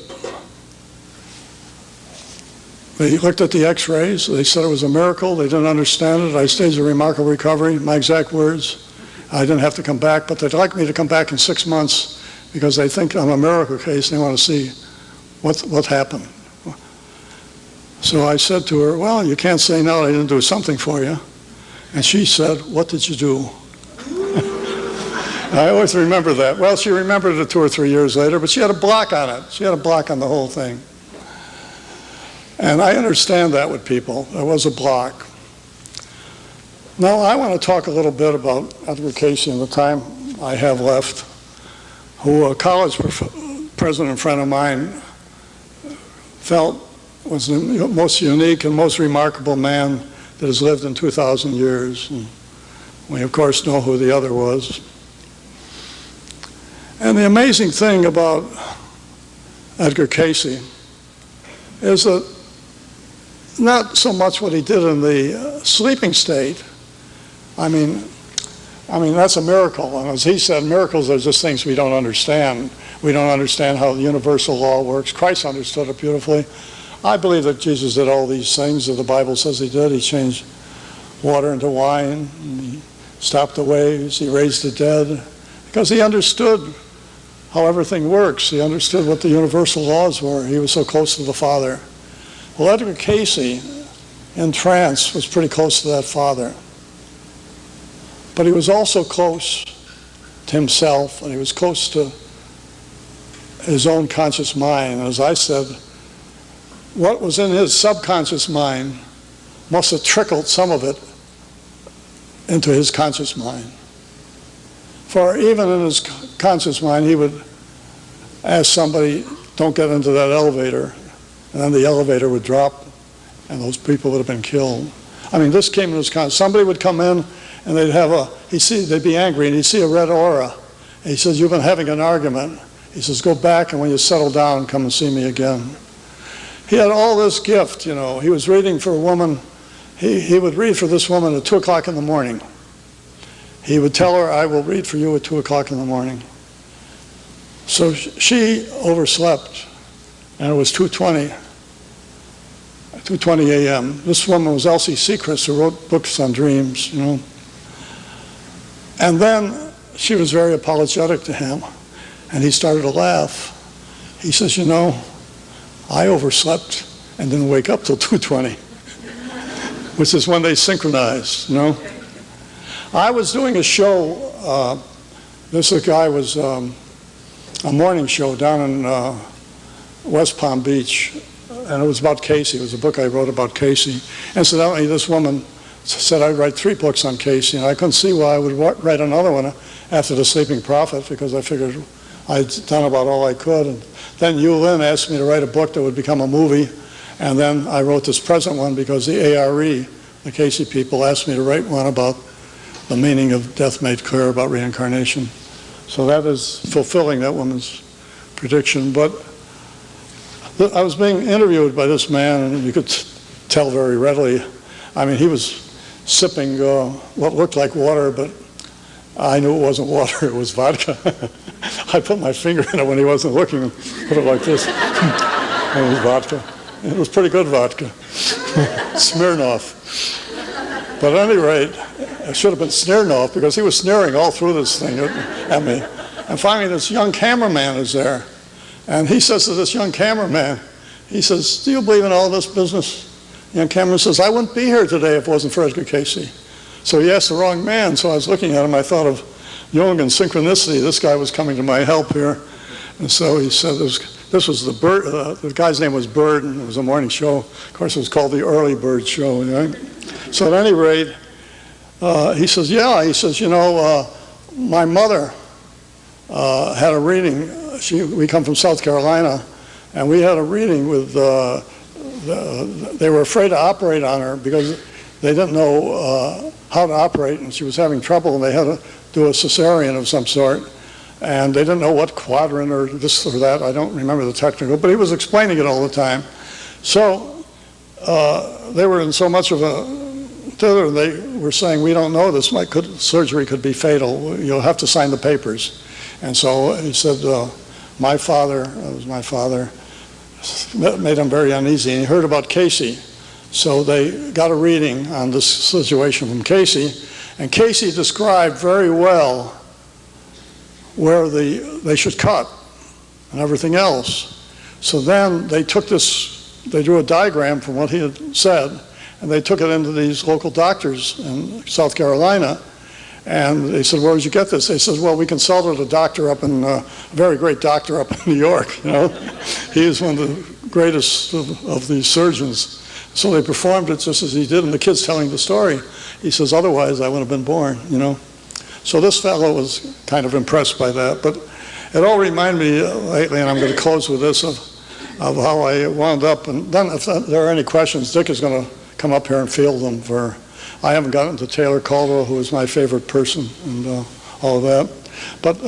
they looked at the x-rays. They said it was a miracle. They didn't understand it. I staged a remarkable recovery. My exact words, I didn't have to come back, but they'd like me to come back in 6 months because they think I'm a miracle case and they want to see what happened. So I said to her, well, you can't say no, I didn't do something for you. And she said, what did you do? I always remember that. Well, she remembered it 2 or 3 years later, but she had a block on it. She had a block on the whole thing. And I understand that with people. There was a block. Now, I want to talk a little bit about Edgar Cayce in the time I have left, who a college president friend of mine felt was the most unique and most remarkable man that has lived in 2,000 years. And we, of course, know who the other was. And the amazing thing about Edgar Cayce is that not so much what he did in the sleeping state. I mean, that's a miracle. And as he said, miracles are just things we don't understand. We don't understand how the universal law works. Christ understood it beautifully. I believe that Jesus did all these things that the Bible says he did. He changed water into wine. He stopped the waves. He raised the dead. Because he understood how everything works. He understood what the universal laws were. He was so close to the Father. Well, Edgar Cayce, in trance, was pretty close to that Father. But he was also close to himself, and he was close to his own conscious mind. And as I said, what was in his subconscious mind must have trickled some of it into his conscious mind. For even in his conscious mind, he would ask somebody, don't get into that elevator. And then the elevator would drop, and those people would have been killed. I mean, this came in his conscious. Somebody would come in, and they'd be angry, and he'd see a red aura. And he says, you've been having an argument. He says, go back, and when you settle down, come and see me again. He had all this gift, you know. He was reading for a woman he would read for this woman at 2 o'clock in the morning. He would tell her, I will read for you at 2 o'clock in the morning. So she overslept, and it was 2:20 a.m. This woman was Elsie Sechrist, who wrote books on dreams, you know. And then she was very apologetic to him, and he started to laugh. He says, you know, I overslept and didn't wake up till 2:20, which is when they synchronized, you know. I was doing a show, this guy was a morning show down in West Palm Beach, and it was about Cayce. It was a book I wrote about Cayce. Incidentally, this woman said I'd write 3 books on Cayce, and I couldn't see why I would write another one after The Sleeping Prophet, because I figured I'd done about all I could. And then Yu Lin asked me to write a book that would become a movie, and then I wrote this present one because the ARE, the Cayce people, asked me to write one about the meaning of death made clear, about reincarnation. So that is fulfilling that woman's prediction. But I was being interviewed by this man, and you could tell very readily. I mean, he was sipping what looked like water, but I knew it wasn't water, it was vodka. I put my finger in it when he wasn't looking and put it like this. It was vodka. It was pretty good vodka. Smirnoff. But at any rate, it should have been Smirnoff, because he was sneering all through this thing at me. And finally, this young cameraman is there. And he says to this young cameraman, he says, do you believe in all this business? The young cameraman says, I wouldn't be here today if it wasn't for Edgar Cayce. So he asked the wrong man. So I was looking at him, I thought of Jung and Synchronicity. This guy was coming to my help here. And so he said, this was the bird, the guy's name was Bird, and it was a morning show. Of course, it was called the Early Bird Show. Right? So at any rate, he says, yeah, he says, you know, my mother had a reading. We come from South Carolina, and we had a reading with, they were afraid to operate on her because they didn't know how to operate, and she was having trouble, and they had to do a cesarean of some sort. And they didn't know what quadrant or this or that. I don't remember the technical, but he was explaining it all the time. So they were in so much of a thither, they were saying, we don't know this, surgery could be fatal. You'll have to sign the papers. And so he said, my father, it was my father, made him very uneasy. And he heard about Cayce. So they got a reading on this situation from Cayce. And Cayce described very well where they should cut and everything else. So then they took this, they drew a diagram from what he had said, and they took it into these local doctors in South Carolina. And they said, where did you get this? They said, well, we consulted a doctor up in, a very great doctor up in New York, you know. He is one of the greatest of these surgeons. So they performed it just as he did, and the kid's telling the story. He says, otherwise I wouldn't have been born, you know. So this fellow was kind of impressed by that. But it all reminded me lately, and I'm going to close with this, of how I wound up. And then if there are any questions, Dick is going to come up here and field them. I haven't gotten to Taylor Caldwell, who is my favorite person, and all of that. But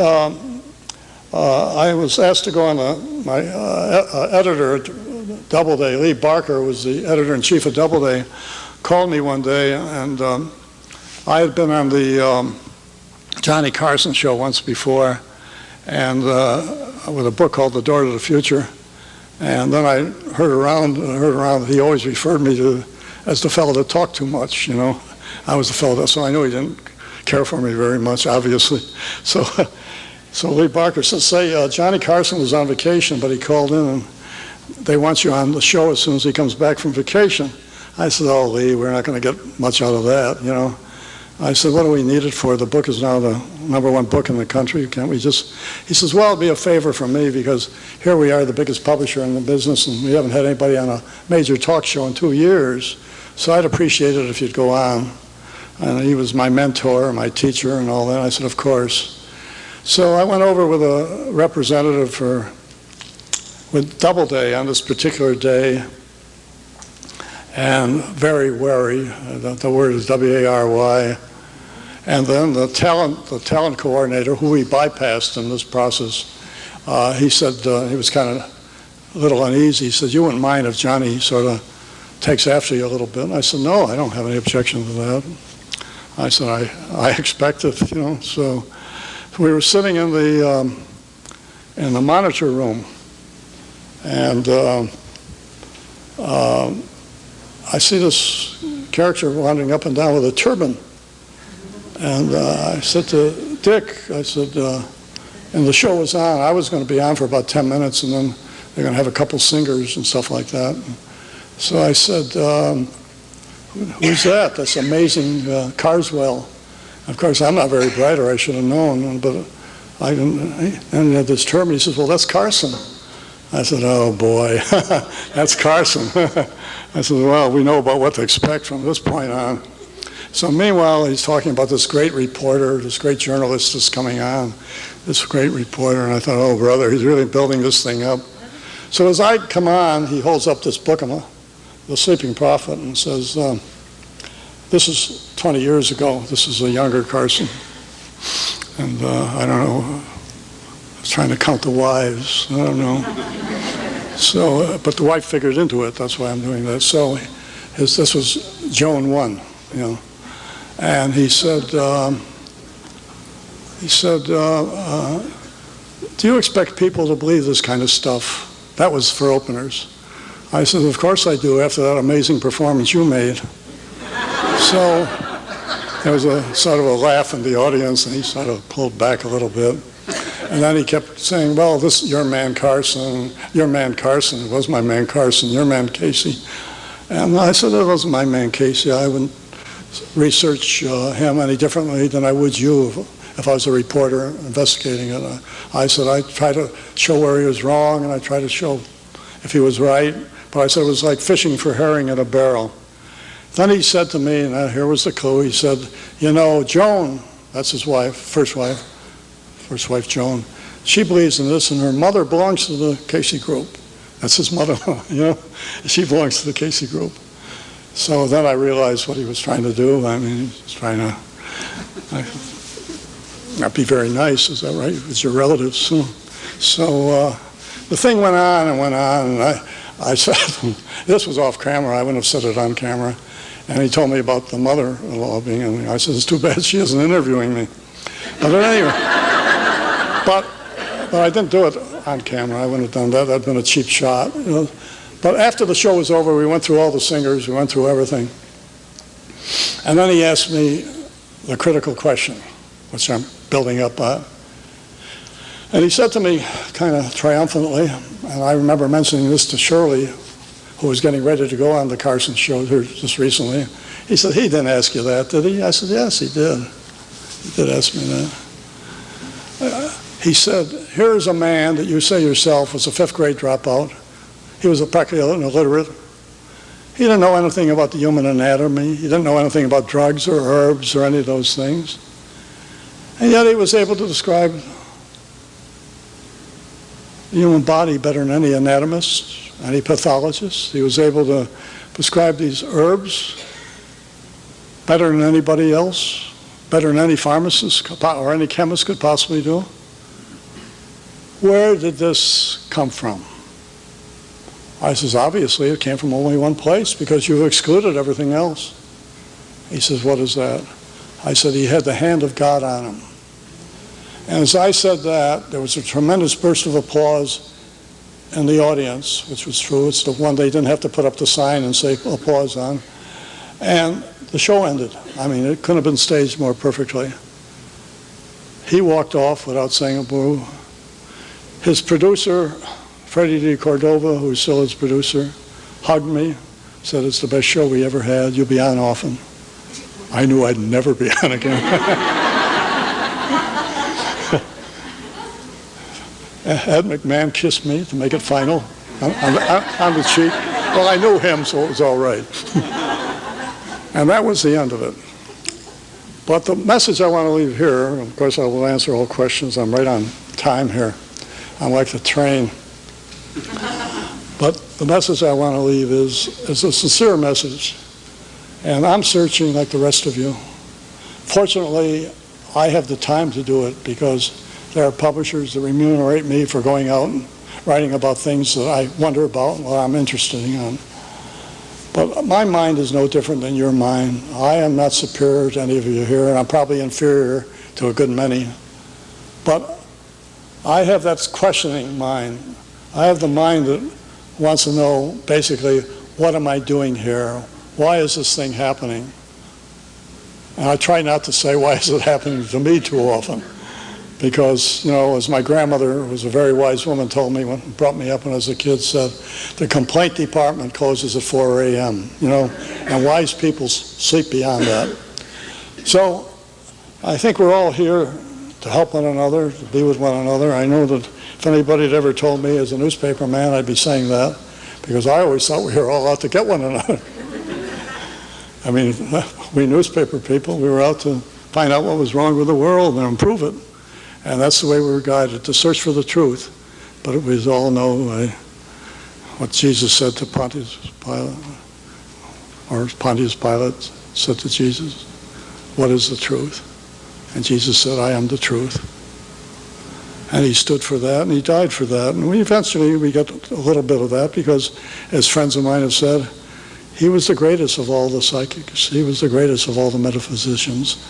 I was asked to go on my editor at Doubleday, Lee Barker, was the editor-in-chief of Doubleday, called me one day, and I had been on the Johnny Carson show once before, and with a book called The Door to the Future. And then I heard around he always referred me to as the fellow that talked too much, you know. I was the fellow that, so I knew he didn't care for me very much, obviously. So Lee Barker says, say, Johnny Carson was on vacation, but he called in and they want you on the show as soon as he comes back from vacation. I said, oh, Lee, we're not going to get much out of that, you know. I said, what do we need it for? The book is now the #1 book in the country. Can't we just... He says, well, it'd be a favor from me because here we are, the biggest publisher in the business, and we haven't had anybody on a major talk show in 2 years. So I'd appreciate it if you'd go on. And he was my mentor, my teacher, and all that. I said, of course. So I went over with a representative with Doubleday on this particular day, and very wary. The word is W-A-R-Y. And then the talent coordinator, who we bypassed in this process, he said, he was kind of a little uneasy. He said, you wouldn't mind if Johnny sort of takes after you a little bit. And I said, no, I don't have any objection to that. I said, I expect it, you know. So we were sitting in the monitor room, and I see this character wandering up and down with a turban. And I said to Dick, I said, and the show was on. I was going to be on for about 10 minutes, and then they're going to have a couple singers and stuff like that. So I said, who's that? That's amazing Carswell. Of course, I'm not very bright, or I should have known, but I didn't. And he had this term. He says, well, that's Carson. I said, oh, boy, that's Carson. I said, well, we know about what to expect from this point on. So meanwhile, he's talking about this great reporter, this great journalist that's coming on, this great reporter. And I thought, oh, brother, he's really building this thing up. So as I come on, he holds up this book, The Sleeping Prophet, and says, this is 20 years ago. This is a younger Carson. And I don't know, I was trying to count the wives. I don't know. So, but the wife figured into it. That's why I'm doing that. So this was Joan 1, you know. And he said, do you expect people to believe this kind of stuff? That was for openers. I said, of course I do, after that amazing performance you made. So there was a sort of a laugh in the audience, and he sort of pulled back a little bit. And then he kept saying, well, this, your man Carson, it was my man Carson, your man Cayce. And I said, it wasn't my man Cayce. I wouldn't research him any differently than I would you if I was a reporter investigating it. I said, I try to show where he was wrong, and I try to show if he was right. But I said it was like fishing for herring in a barrel. Then he said to me, and here was the clue, he said, you know, Joan, that's his wife, first wife Joan, she believes in this, and her mother belongs to the Cayce group. That's his mother, you know, she belongs to the Cayce group. So then I realized what he was trying to do. I mean, he was trying to not be very nice, is that right? It's your relatives. So the thing went on and went on, and I said, this was off camera, I wouldn't have said it on camera. And he told me about the mother-in-law being in there. I said, it's too bad she isn't interviewing me. But anyway, but I didn't do it on camera. I wouldn't have done that. That'd been a cheap shot. You know. But after the show was over, we went through all the singers, we went through everything. And then he asked me the critical question, which I'm building up on. And he said to me, kind of triumphantly, and I remember mentioning this to Shirley, who was getting ready to go on the Carson show here just recently. He said, he didn't ask you that, did he? I said, yes, he did. He did ask me that. He said, here's a man that you say yourself was a fifth grade dropout. He was practically illiterate. He didn't know anything about the human anatomy. He didn't know anything about drugs or herbs or any of those things. And yet he was able to describe the human body better than any anatomist, any pathologist. He was able to prescribe these herbs better than anybody else, better than any pharmacist or any chemist could possibly do. Where did this come from? I says, obviously it came from only one place, because you've excluded everything else. He says, what is that? I said, he had the hand of God on him. And as I said that, there was a tremendous burst of applause in the audience, which was true. It's the one they didn't have to put up the sign and say applause on. And the show ended. I mean, it couldn't have been staged more perfectly. He walked off without saying a boo. His producer, Freddie D. Cordova, who's still his producer, hugged me, said, it's the best show we ever had. You'll be on often. I knew I'd never be on again. Ed McMahon kissed me to make it final on the cheek. Well, I knew him, so it was all right. And that was the end of it. But the message I want to leave here, of course I will answer all questions. I'm right on time here. I'm like the train. But the message I want to leave is a sincere message. And I'm searching like the rest of you. Fortunately, I have the time to do it, because there are publishers that remunerate me for going out and writing about things that I wonder about and what I'm interested in. But my mind is no different than your mind. I am not superior to any of you here, and I'm probably inferior to a good many. But I have that questioning mind. I have the mind that wants to know, basically, what am I doing here? Why is this thing happening? And I try not to say, why is it happening to me too often? Because, as my grandmother, who was a very wise woman, told me, brought me up when I was a kid, said, the complaint department closes at 4 a.m., and wise people sleep beyond that. So I think we're all here to help one another, to be with one another. I know that if anybody had ever told me as a newspaper man, I'd be saying that, because I always thought we were all out to get one another. I mean, we newspaper people, we were out to find out what was wrong with the world and improve it. And that's the way we were guided, to search for the truth. But we all know what Jesus said to Pontius Pilate, or Pontius Pilate said to Jesus, what is the truth? And Jesus said, I am the truth. And he stood for that, and he died for that. And eventually we got a little bit of that, because as friends of mine have said, he was the greatest of all the psychics. He was the greatest of all the metaphysicians.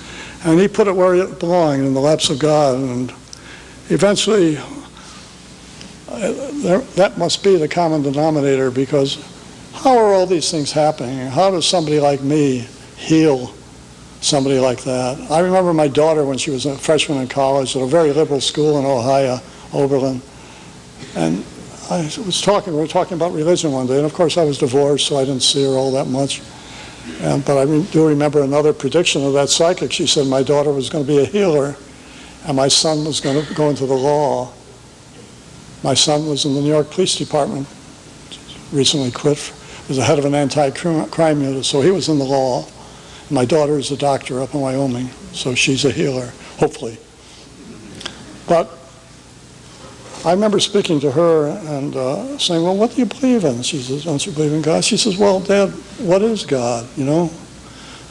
And he put it where it belonged, in the laps of God. And eventually, that must be the common denominator, because how are all these things happening? How does somebody like me heal somebody like that? I remember my daughter when she was a freshman in college at a very liberal school in Ohio, Oberlin. And we were talking about religion one day, and of course I was divorced, so I didn't see her all that much. But I do remember another prediction of that psychic. She said my daughter was going to be a healer, and my son was going to go into the law. My son was in the New York Police Department, recently quit, was the head of an anti-crime unit, so he was in the law. And my daughter is a doctor up in Wyoming, so she's a healer, hopefully. But I remember speaking to her and saying, well, what do you believe in? She says, don't you believe in God? She says, well, Dad, what is God,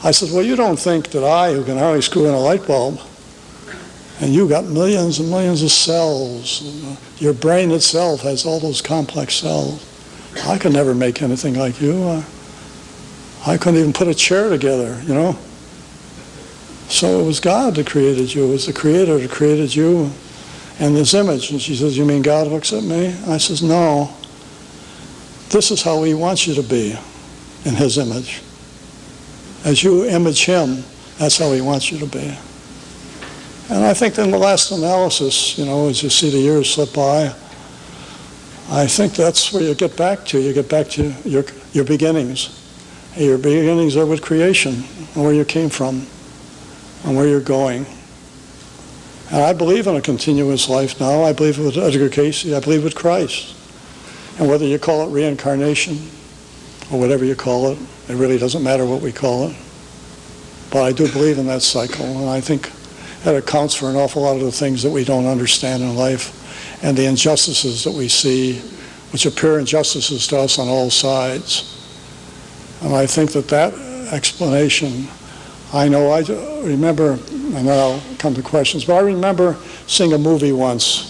I said, well, you don't think that I, who can hardly screw in a light bulb, and you got millions and millions of cells, your brain itself has all those complex cells. I could never make anything like you. I couldn't even put a chair together, So it was God that created you. It was the Creator that created you in this image. And she says, you mean God looks at me? I says, no. This is how he wants you to be, in his image. As you image him, that's how he wants you to be. And I think in the last analysis, as you see the years slip by, I think that's where you get back to. You get back to your beginnings. Your beginnings are with creation, and where you came from, and where you're going. And I believe in a continuous life now. I believe with Edgar Cayce. I believe with Christ. And whether you call it reincarnation or whatever you call it, it really doesn't matter what we call it. But I do believe in that cycle, and I think that accounts for an awful lot of the things that we don't understand in life and the injustices that we see, which appear injustices to us on all sides. And I think that explanation, I remember, and then I'll come to questions, but I remember seeing a movie once,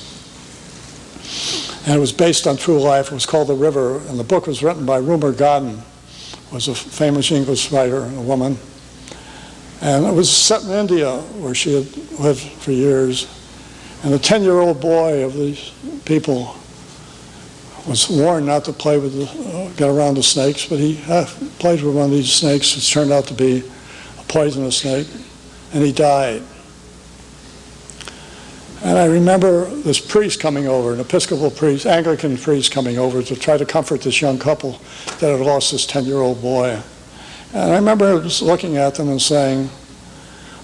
and it was based on true life. It was called The River, and the book was written by Rumer Godden, who was a famous English writer, a woman. And it was set in India, where she had lived for years. And the 10-year-old boy of these people was warned not to play with get around the snakes, but he played with one of these snakes, which turned out to be a poisonous snake, and he died. And I remember this priest coming over, an Episcopal priest, Anglican priest coming over to try to comfort this young couple that had lost this 10-year-old boy. And I remember just looking at them and saying,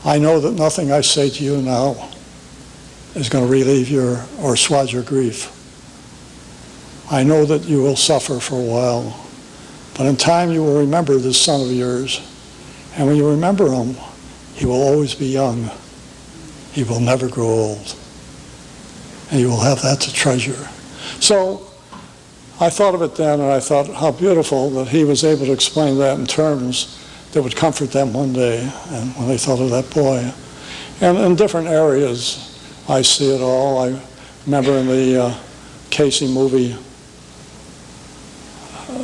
I know that nothing I say to you now is going to relieve or assuage your grief. I know that you will suffer for a while, but in time you will remember this son of yours. And when you remember him, he will always be young. He will never grow old. And you will have that to treasure. So I thought of it then, and I thought how beautiful that he was able to explain that in terms that would comfort them one day, and when they thought of that boy. And in different areas, I see it all. I remember in the Cayce movie,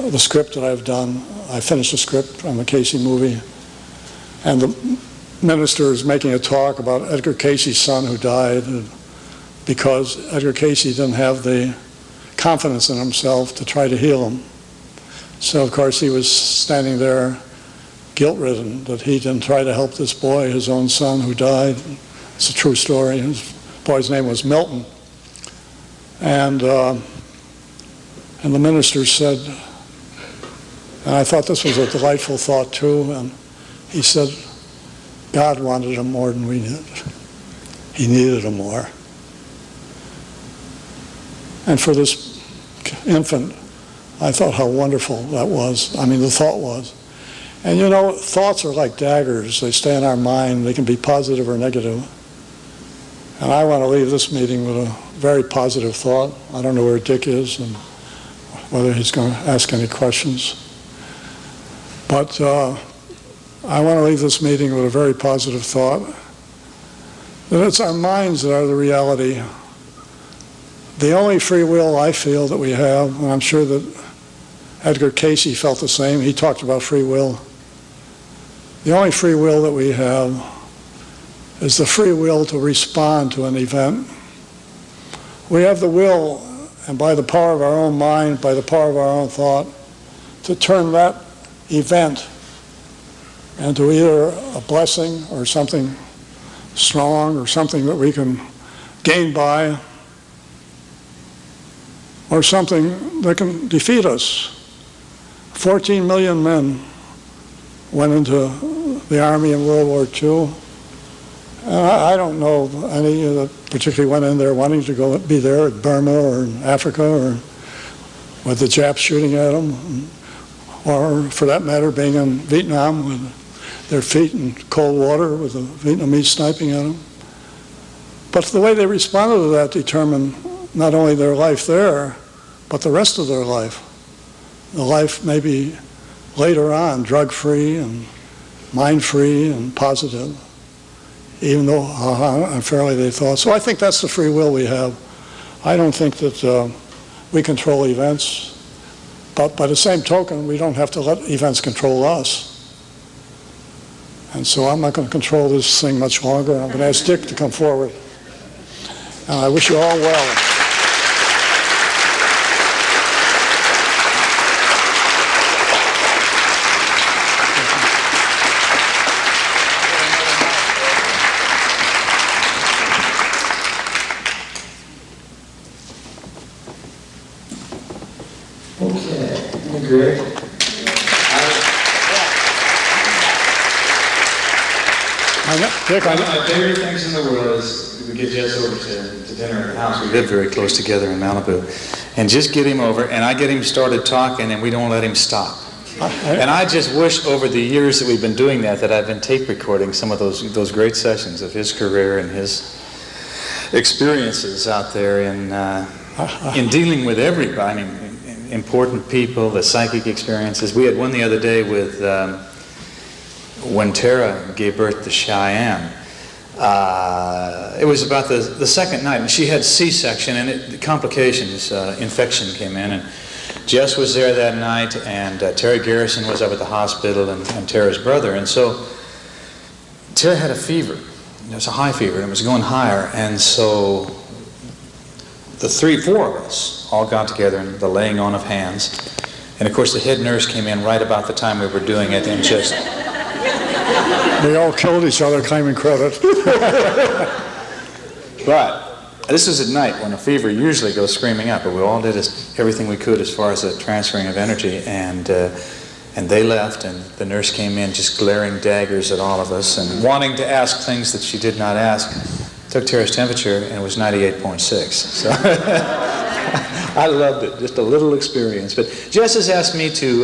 the script that I've done, I finished the script on the Cayce movie, and the minister is making a talk about Edgar Cayce's son who died because Edgar Cayce didn't have the confidence in himself to try to heal him. So, of course, he was standing there guilt-ridden that he didn't try to help this boy, his own son, who died. It's a true story. His boy's name was Milton. And the minister said, and I thought this was a delightful thought too, and he said, God wanted him more than we did. He needed him more. And for this infant, I thought how wonderful that was. I mean, the thought was. And you know, thoughts are like daggers. They stay in our mind. They can be positive or negative. And I want to leave this meeting with a very positive thought. I don't know where Dick is and whether he's going to ask any questions. But I want to leave this meeting with a very positive thought, that it's our minds that are the reality. The only free will I feel that we have, and I'm sure that Edgar Cayce felt the same, he talked about free will. The only free will that we have is the free will to respond to an event. We have the will, and by the power of our own mind, by the power of our own thought, to turn that event into either a blessing or something strong or something that we can gain by, or something that can defeat us. 14 million men went into the army in World War II. And I don't know any that particularly went in there wanting to go be there at Burma or in Africa or with the Japs shooting at them, or for that matter being in Vietnam with their feet in cold water with the Vietnamese sniping at them. But the way they responded to that determined not only their life there, but the rest of their life. The life maybe later on, drug-free and mind-free and positive, even though unfairly they thought. So I think that's the free will we have. I don't think that we control events, but by the same token, we don't have to let events control us. And so I'm not going to control this thing much longer. I'm going to ask Dick to come forward. And I wish you all well. Greg? Dick, one of my favorite things in the world is we get Jess over to dinner at the house. We live very close together in Malibu. And just get him over, and I get him started talking, and we don't let him stop. And I just wish over the years that we've been doing that I've been tape recording some of those great sessions of his career and his experiences out there in dealing with everybody. I mean, important people, the psychic experiences. We had one the other day with when Tara gave birth to Cheyenne. It was about the second night, and she had C-section, and complications, infection came in, and Jess was there that night, and Terry Garrison was up at the hospital, and Tara's brother, and so Tara had a fever. It was a high fever, and it was going higher, and so the four of us all got together in the laying on of hands, and of course the head nurse came in right about the time we were doing it, and just we all killed each other claiming credit. But this is at night when a fever usually goes screaming up, but we all did everything we could as far as the transferring of energy, and they left, and the nurse came in just glaring daggers at all of us and wanting to ask things that she did not ask. Took Tara's temperature, and it was 98.6. So I loved it. Just a little experience. But Jess has asked me to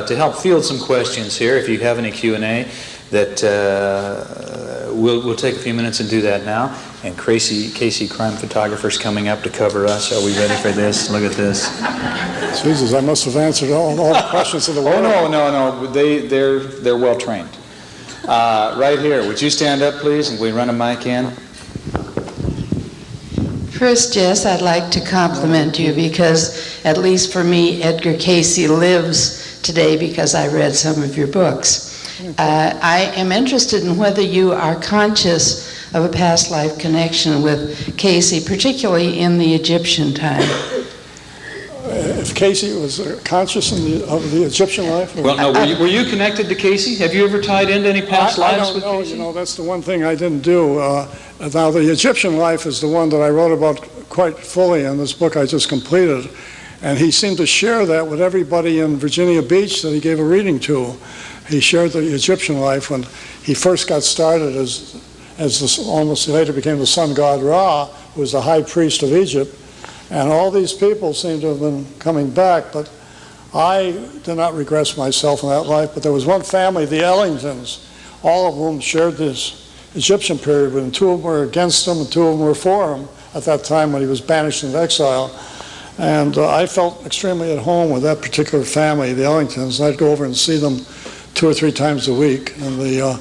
help field some questions here. If you have any Q&A, that we'll take a few minutes and do that now. And Cayce Crime Photographer's coming up to cover us. Are we ready for this? Look at this. Jesus, I must have answered all the questions of the world. Oh no! They're well trained. Right here. Would you stand up, please, and we run a mic in? First, Jess, I'd like to compliment you because, at least for me, Edgar Cayce lives today because I read some of your books. I am interested in whether you are conscious of a past life connection with Cayce, particularly in the Egyptian time. If Cayce was conscious of the Egyptian life? Well, no, were you connected to Cayce? Have you ever tied into any past lives with Cayce? I don't know, that's the one thing I didn't do. Now, the Egyptian life is the one that I wrote about quite fully in this book I just completed, and he seemed to share that with everybody in Virginia Beach that he gave a reading to. He shared the Egyptian life when he first got started as this almost later became the sun god Ra, who was the high priest of Egypt. And all these people seem to have been coming back, but I did not regress myself in that life. But there was one family, the Ellingtons, all of whom shared this Egyptian period, and two of them were against him and two of them were for him at that time when he was banished into exile. And I felt extremely at home with that particular family, the Ellingtons, and I'd go over and see them 2 or 3 times a week. And the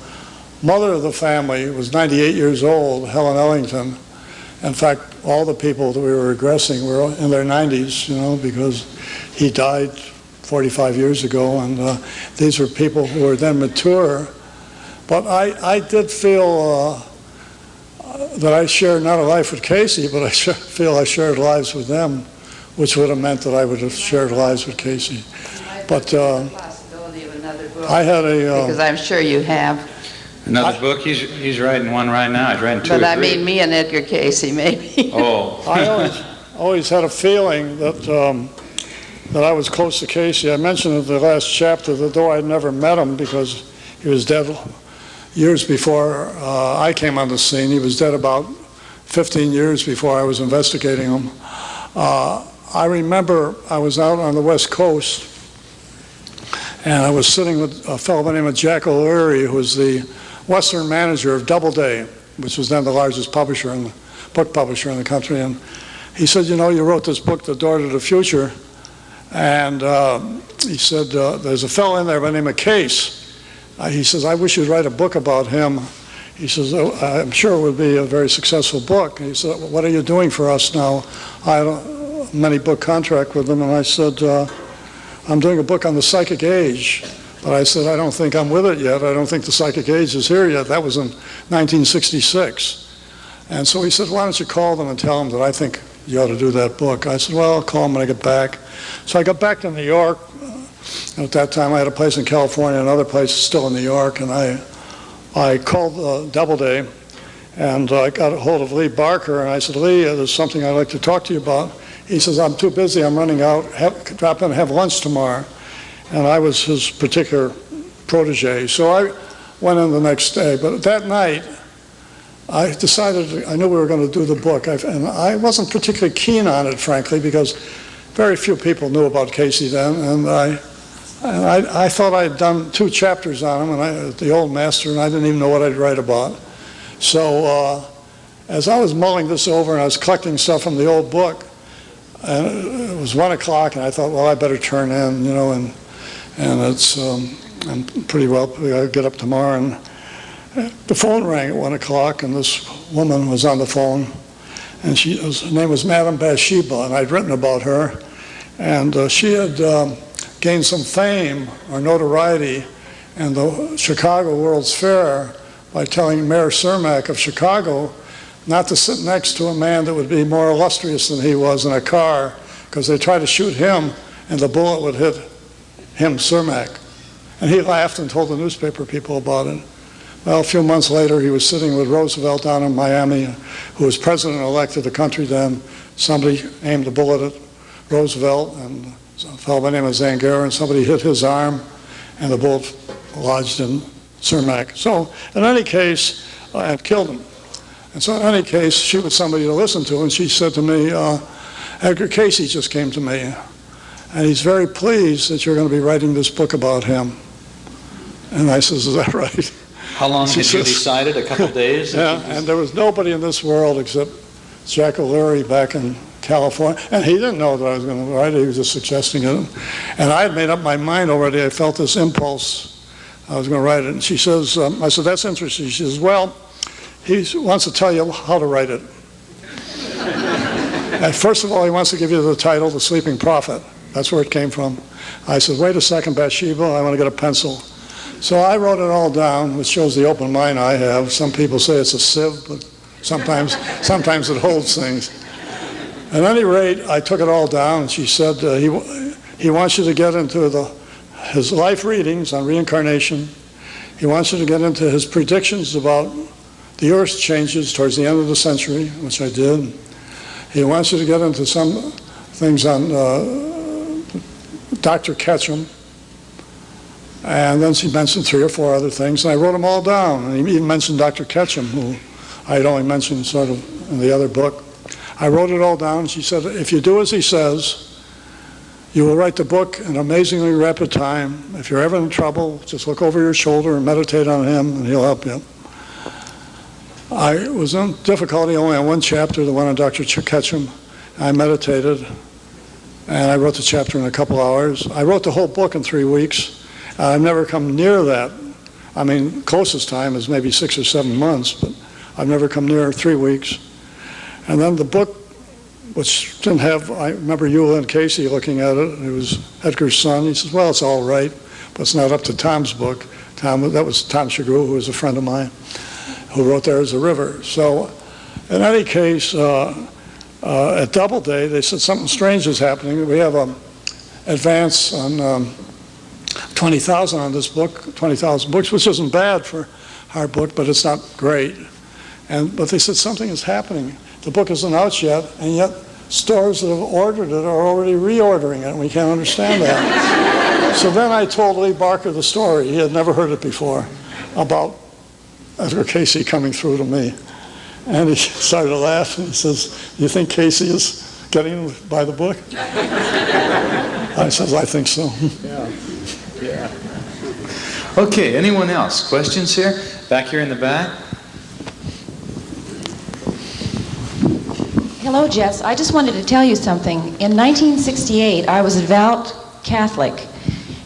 mother of the family was 98 years old, Helen Ellington. In fact, all the people that we were regressing were in their 90s, because he died 45 years ago, and these were people who were then mature. But I did feel that I shared not a life with Cayce, but I feel I shared lives with them, which would have meant that I would have shared lives with Cayce. But Possibility of another book, I had a... because I'm sure you have. Another book? He's writing one right now. He's writing 2 or 3. But I mean, me and Edgar Cayce, maybe. Oh. I always had a feeling that I was close to Cayce. I mentioned in the last chapter that though I'd never met him because he was dead years before I came on the scene, he was dead about 15 years before I was investigating him. I remember I was out on the West Coast and I was sitting with a fellow by the name of Jack O'Leary, who was the Western manager of Doubleday, which was then the largest book publisher in the country. And he said, you wrote this book, The Door to the Future. And he said, there's a fellow in there by the name of Cayce. He says, I wish you'd write a book about him. He says, I'm sure it would be a very successful book. And he said, what are you doing for us now? I had a many-book contract with him, and I said, I'm doing a book on the psychic age. But I said, I don't think I'm with it yet. I don't think the psychic age is here yet. That was in 1966. And so he said, why don't you call them and tell them that I think you ought to do that book. I said, well, I'll call them when I get back. So I got back to New York. At that time, I had a place in California, another place still in New York, and I called Doubleday, and I got a hold of Lee Barker, and I said, Lee, there's something I'd like to talk to you about. He says, I'm too busy. I'm running out. Drop in and have lunch tomorrow. And I was his particular protege. So I went in the next day. But that night, I decided, I knew we were going to do the book. And I wasn't particularly keen on it, frankly, because very few people knew about Cayce then. And I thought I had done 2 chapters on him, and the old master, and I didn't even know what I'd write about. So as I was mulling this over and I was collecting stuff from the old book, and it was 1 o'clock, and I thought, well, I better turn in, and it's, I'm pretty well, I'll get up tomorrow. And the phone rang at 1 o'clock, and this woman was on the phone, and her name was Madame Bathsheba, and I'd written about her, and she had gained some fame or notoriety in the Chicago World's Fair by telling Mayor Cermak of Chicago not to sit next to a man that would be more illustrious than he was in a car, because they tried to shoot him and the bullet would hit him, Cermak. And he laughed and told the newspaper people about it. Well, a few months later, he was sitting with Roosevelt down in Miami, who was president-elect of the country then. Somebody aimed a bullet at Roosevelt, and a fellow by the name of Zangara, and somebody hit his arm, and the bullet lodged in Cermak. So, in any case, it killed him. And so in any case, she was somebody to listen to, and she said to me, Edgar Cayce just came to me, and he's very pleased that you're going to be writing this book about him. And I says, is that right? How long had you decided? A couple days? Yeah, and there was nobody in this world except Jack O'Leary back in California, and he didn't know that I was going to write it. He was just suggesting it. And I had made up my mind already. I felt this impulse. I was going to write it. And she says, I said, that's interesting. She says, well, he wants to tell you how to write it. And first of all, he wants to give you the title, The Sleeping Prophet. That's where it came from. I said, wait a second, Bathsheba, I want to get a pencil. So I wrote it all down, which shows the open mind I have. Some people say it's a sieve, but sometimes it holds things. At any rate, I took it all down, and she said he wants you to get into his life readings on reincarnation. He wants you to get into his predictions about the Earth's changes towards the end of the century, which I did. He wants you to get into some things on Dr. Ketchum. And then she mentioned 3 or 4 other things, and I wrote them all down. And he even mentioned Dr. Ketchum, who I had only mentioned sort of in the other book. I wrote it all down. She said, if you do as he says, you will write the book in amazingly rapid time. If you're ever in trouble, just look over your shoulder and meditate on him, and he'll help you. I was in difficulty only on one chapter, the one on Dr. Ketchum. I meditated, and I wrote the chapter in a couple hours. I wrote the whole book in 3 weeks. I've never come near that. I mean, closest time is maybe 6 or 7 months, but I've never come near 3 weeks. And then the book, which didn't have, I remember Eula and Cayce looking at it. It was Edgar's son. He says, well, it's all right, but it's not up to Tom's book. That was Tom Chagru, who was a friend of mine, who wrote There Is a River. So in any case, at Doubleday, they said something strange is happening. We have an advance on 20,000 on this book, 20,000 books, which isn't bad for our book, but it's not great. But they said something is happening. The book isn't out yet, and yet stores that have ordered it are already reordering it, and we can't understand that. So then I told Lee Barker the story. He had never heard it before, about Edgar Cayce coming through to me. And he started to laugh, and he says, you think Cayce is getting by the book? I says, I think so. Yeah. Okay, anyone else? Questions here? Back here in the back? Hello, Jess. I just wanted to tell you something. In 1968, I was a devout Catholic,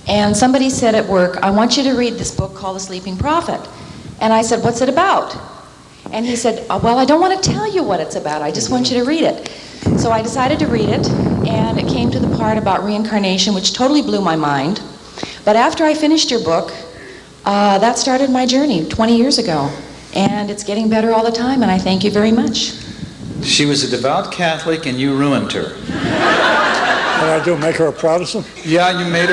and somebody said at work, I want you to read this book called The Sleeping Prophet. And I said, what's it about? And he said, well, I don't want to tell you what it's about. I just want you to read it. So I decided to read it, and it came to the part about reincarnation, which totally blew my mind. But after I finished your book, that started my journey 20 years ago. And it's getting better all the time, and I thank you very much. She was a devout Catholic, and you ruined her. What I do, make her a Protestant? Yeah, you made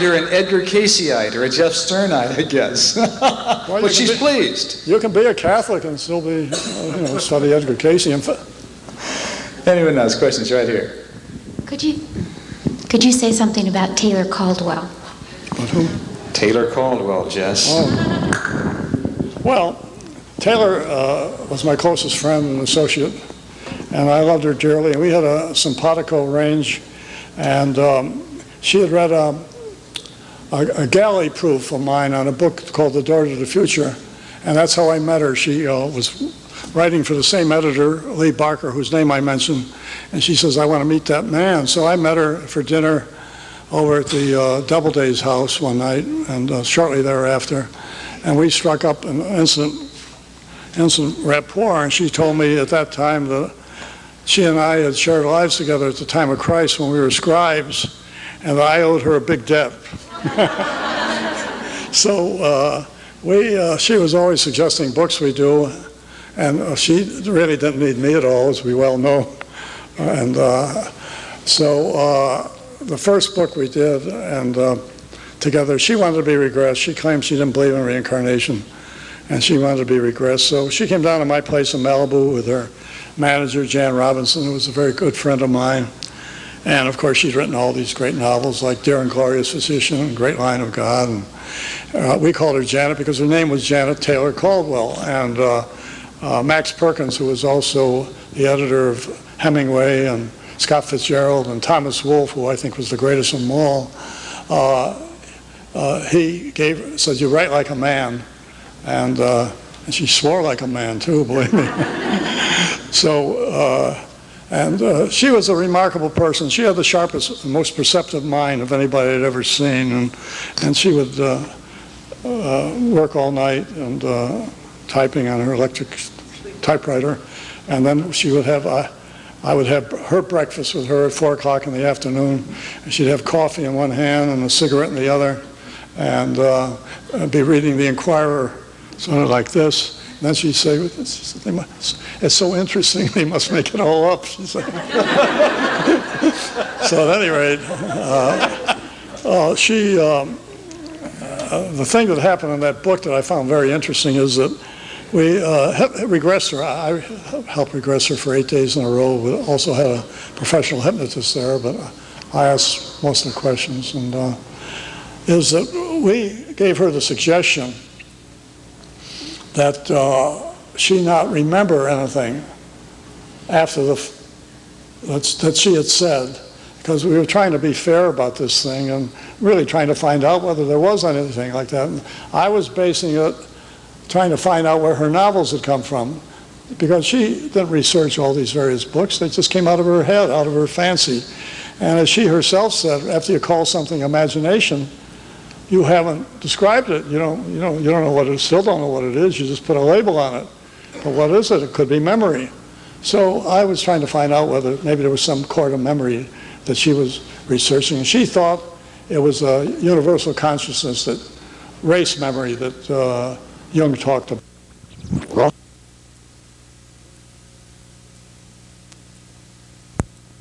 her an Edgar Cayceite or a Jess Stearnite, I guess. Well, but she's pleased. You can be a Catholic and still be, study Edgar Cayce. Anyone else? Questions right here. Could you say something about Taylor Caldwell? About who? Taylor Caldwell, Jess. Oh. Well, Taylor was my closest friend and associate, and I loved her dearly. And we had a simpatico range, and she had read a galley proof of mine on a book called The Door to the Future, and that's how I met her. She was writing for the same editor, Lee Barker, whose name I mentioned, and she says, I want to meet that man. So I met her for dinner over at the Doubleday's house one night, and shortly thereafter, and we struck up an instant rapport, and she told me at that time that she and I had shared lives together at the time of Christ when we were scribes, and I owed her a big debt. So she was always suggesting books we do, and she really didn't need me at all, as we well know. And so the first book we did, and together, she wanted to be regressed. She claimed she didn't believe in reincarnation, and she wanted to be regressed. So she came down to my place in Malibu with her manager, Jan Robinson, who was a very good friend of mine. And of course, she's written all these great novels like Dear and Glorious Physician and Great Line of God. And we called her Janet because her name was Janet Taylor Caldwell. And Max Perkins, who was also the editor of Hemingway and Scott Fitzgerald and Thomas Wolfe, who I think was the greatest of them all, he said, you write like a man. And she swore like a man, too, believe me. So, she was a remarkable person. She had the sharpest, most perceptive mind of anybody I'd ever seen. And she would work all night and typing on her electric typewriter. And then she would have I would have her breakfast with her at 4 o'clock in the afternoon. And she'd have coffee in one hand and a cigarette in the other, and be reading the Inquirer, sort of like this. And then she'd say, "It's so interesting, they must make it all up," she said. So at any rate, the thing that happened in that book that I found very interesting is that we regressed her. I helped regress her for 8 days in a row. We also had a professional hypnotist there, but I asked most of the questions. And is that we gave her the suggestion that she not remember anything after that she had said, because we were trying to be fair about this thing and really trying to find out whether there was anything like that. And I was basing it trying to find out where her novels had come from, because she didn't research all these various books. They just came out of her head, out of her fancy. And as she herself said, after you call something imagination, you haven't described it. You don't know what it, still don't know what it is. You just put a label on it. But what is it? It could be memory. So I was trying to find out whether maybe there was some core to memory that she was researching. And she thought it was a universal consciousness, that race memory that Jung talked about.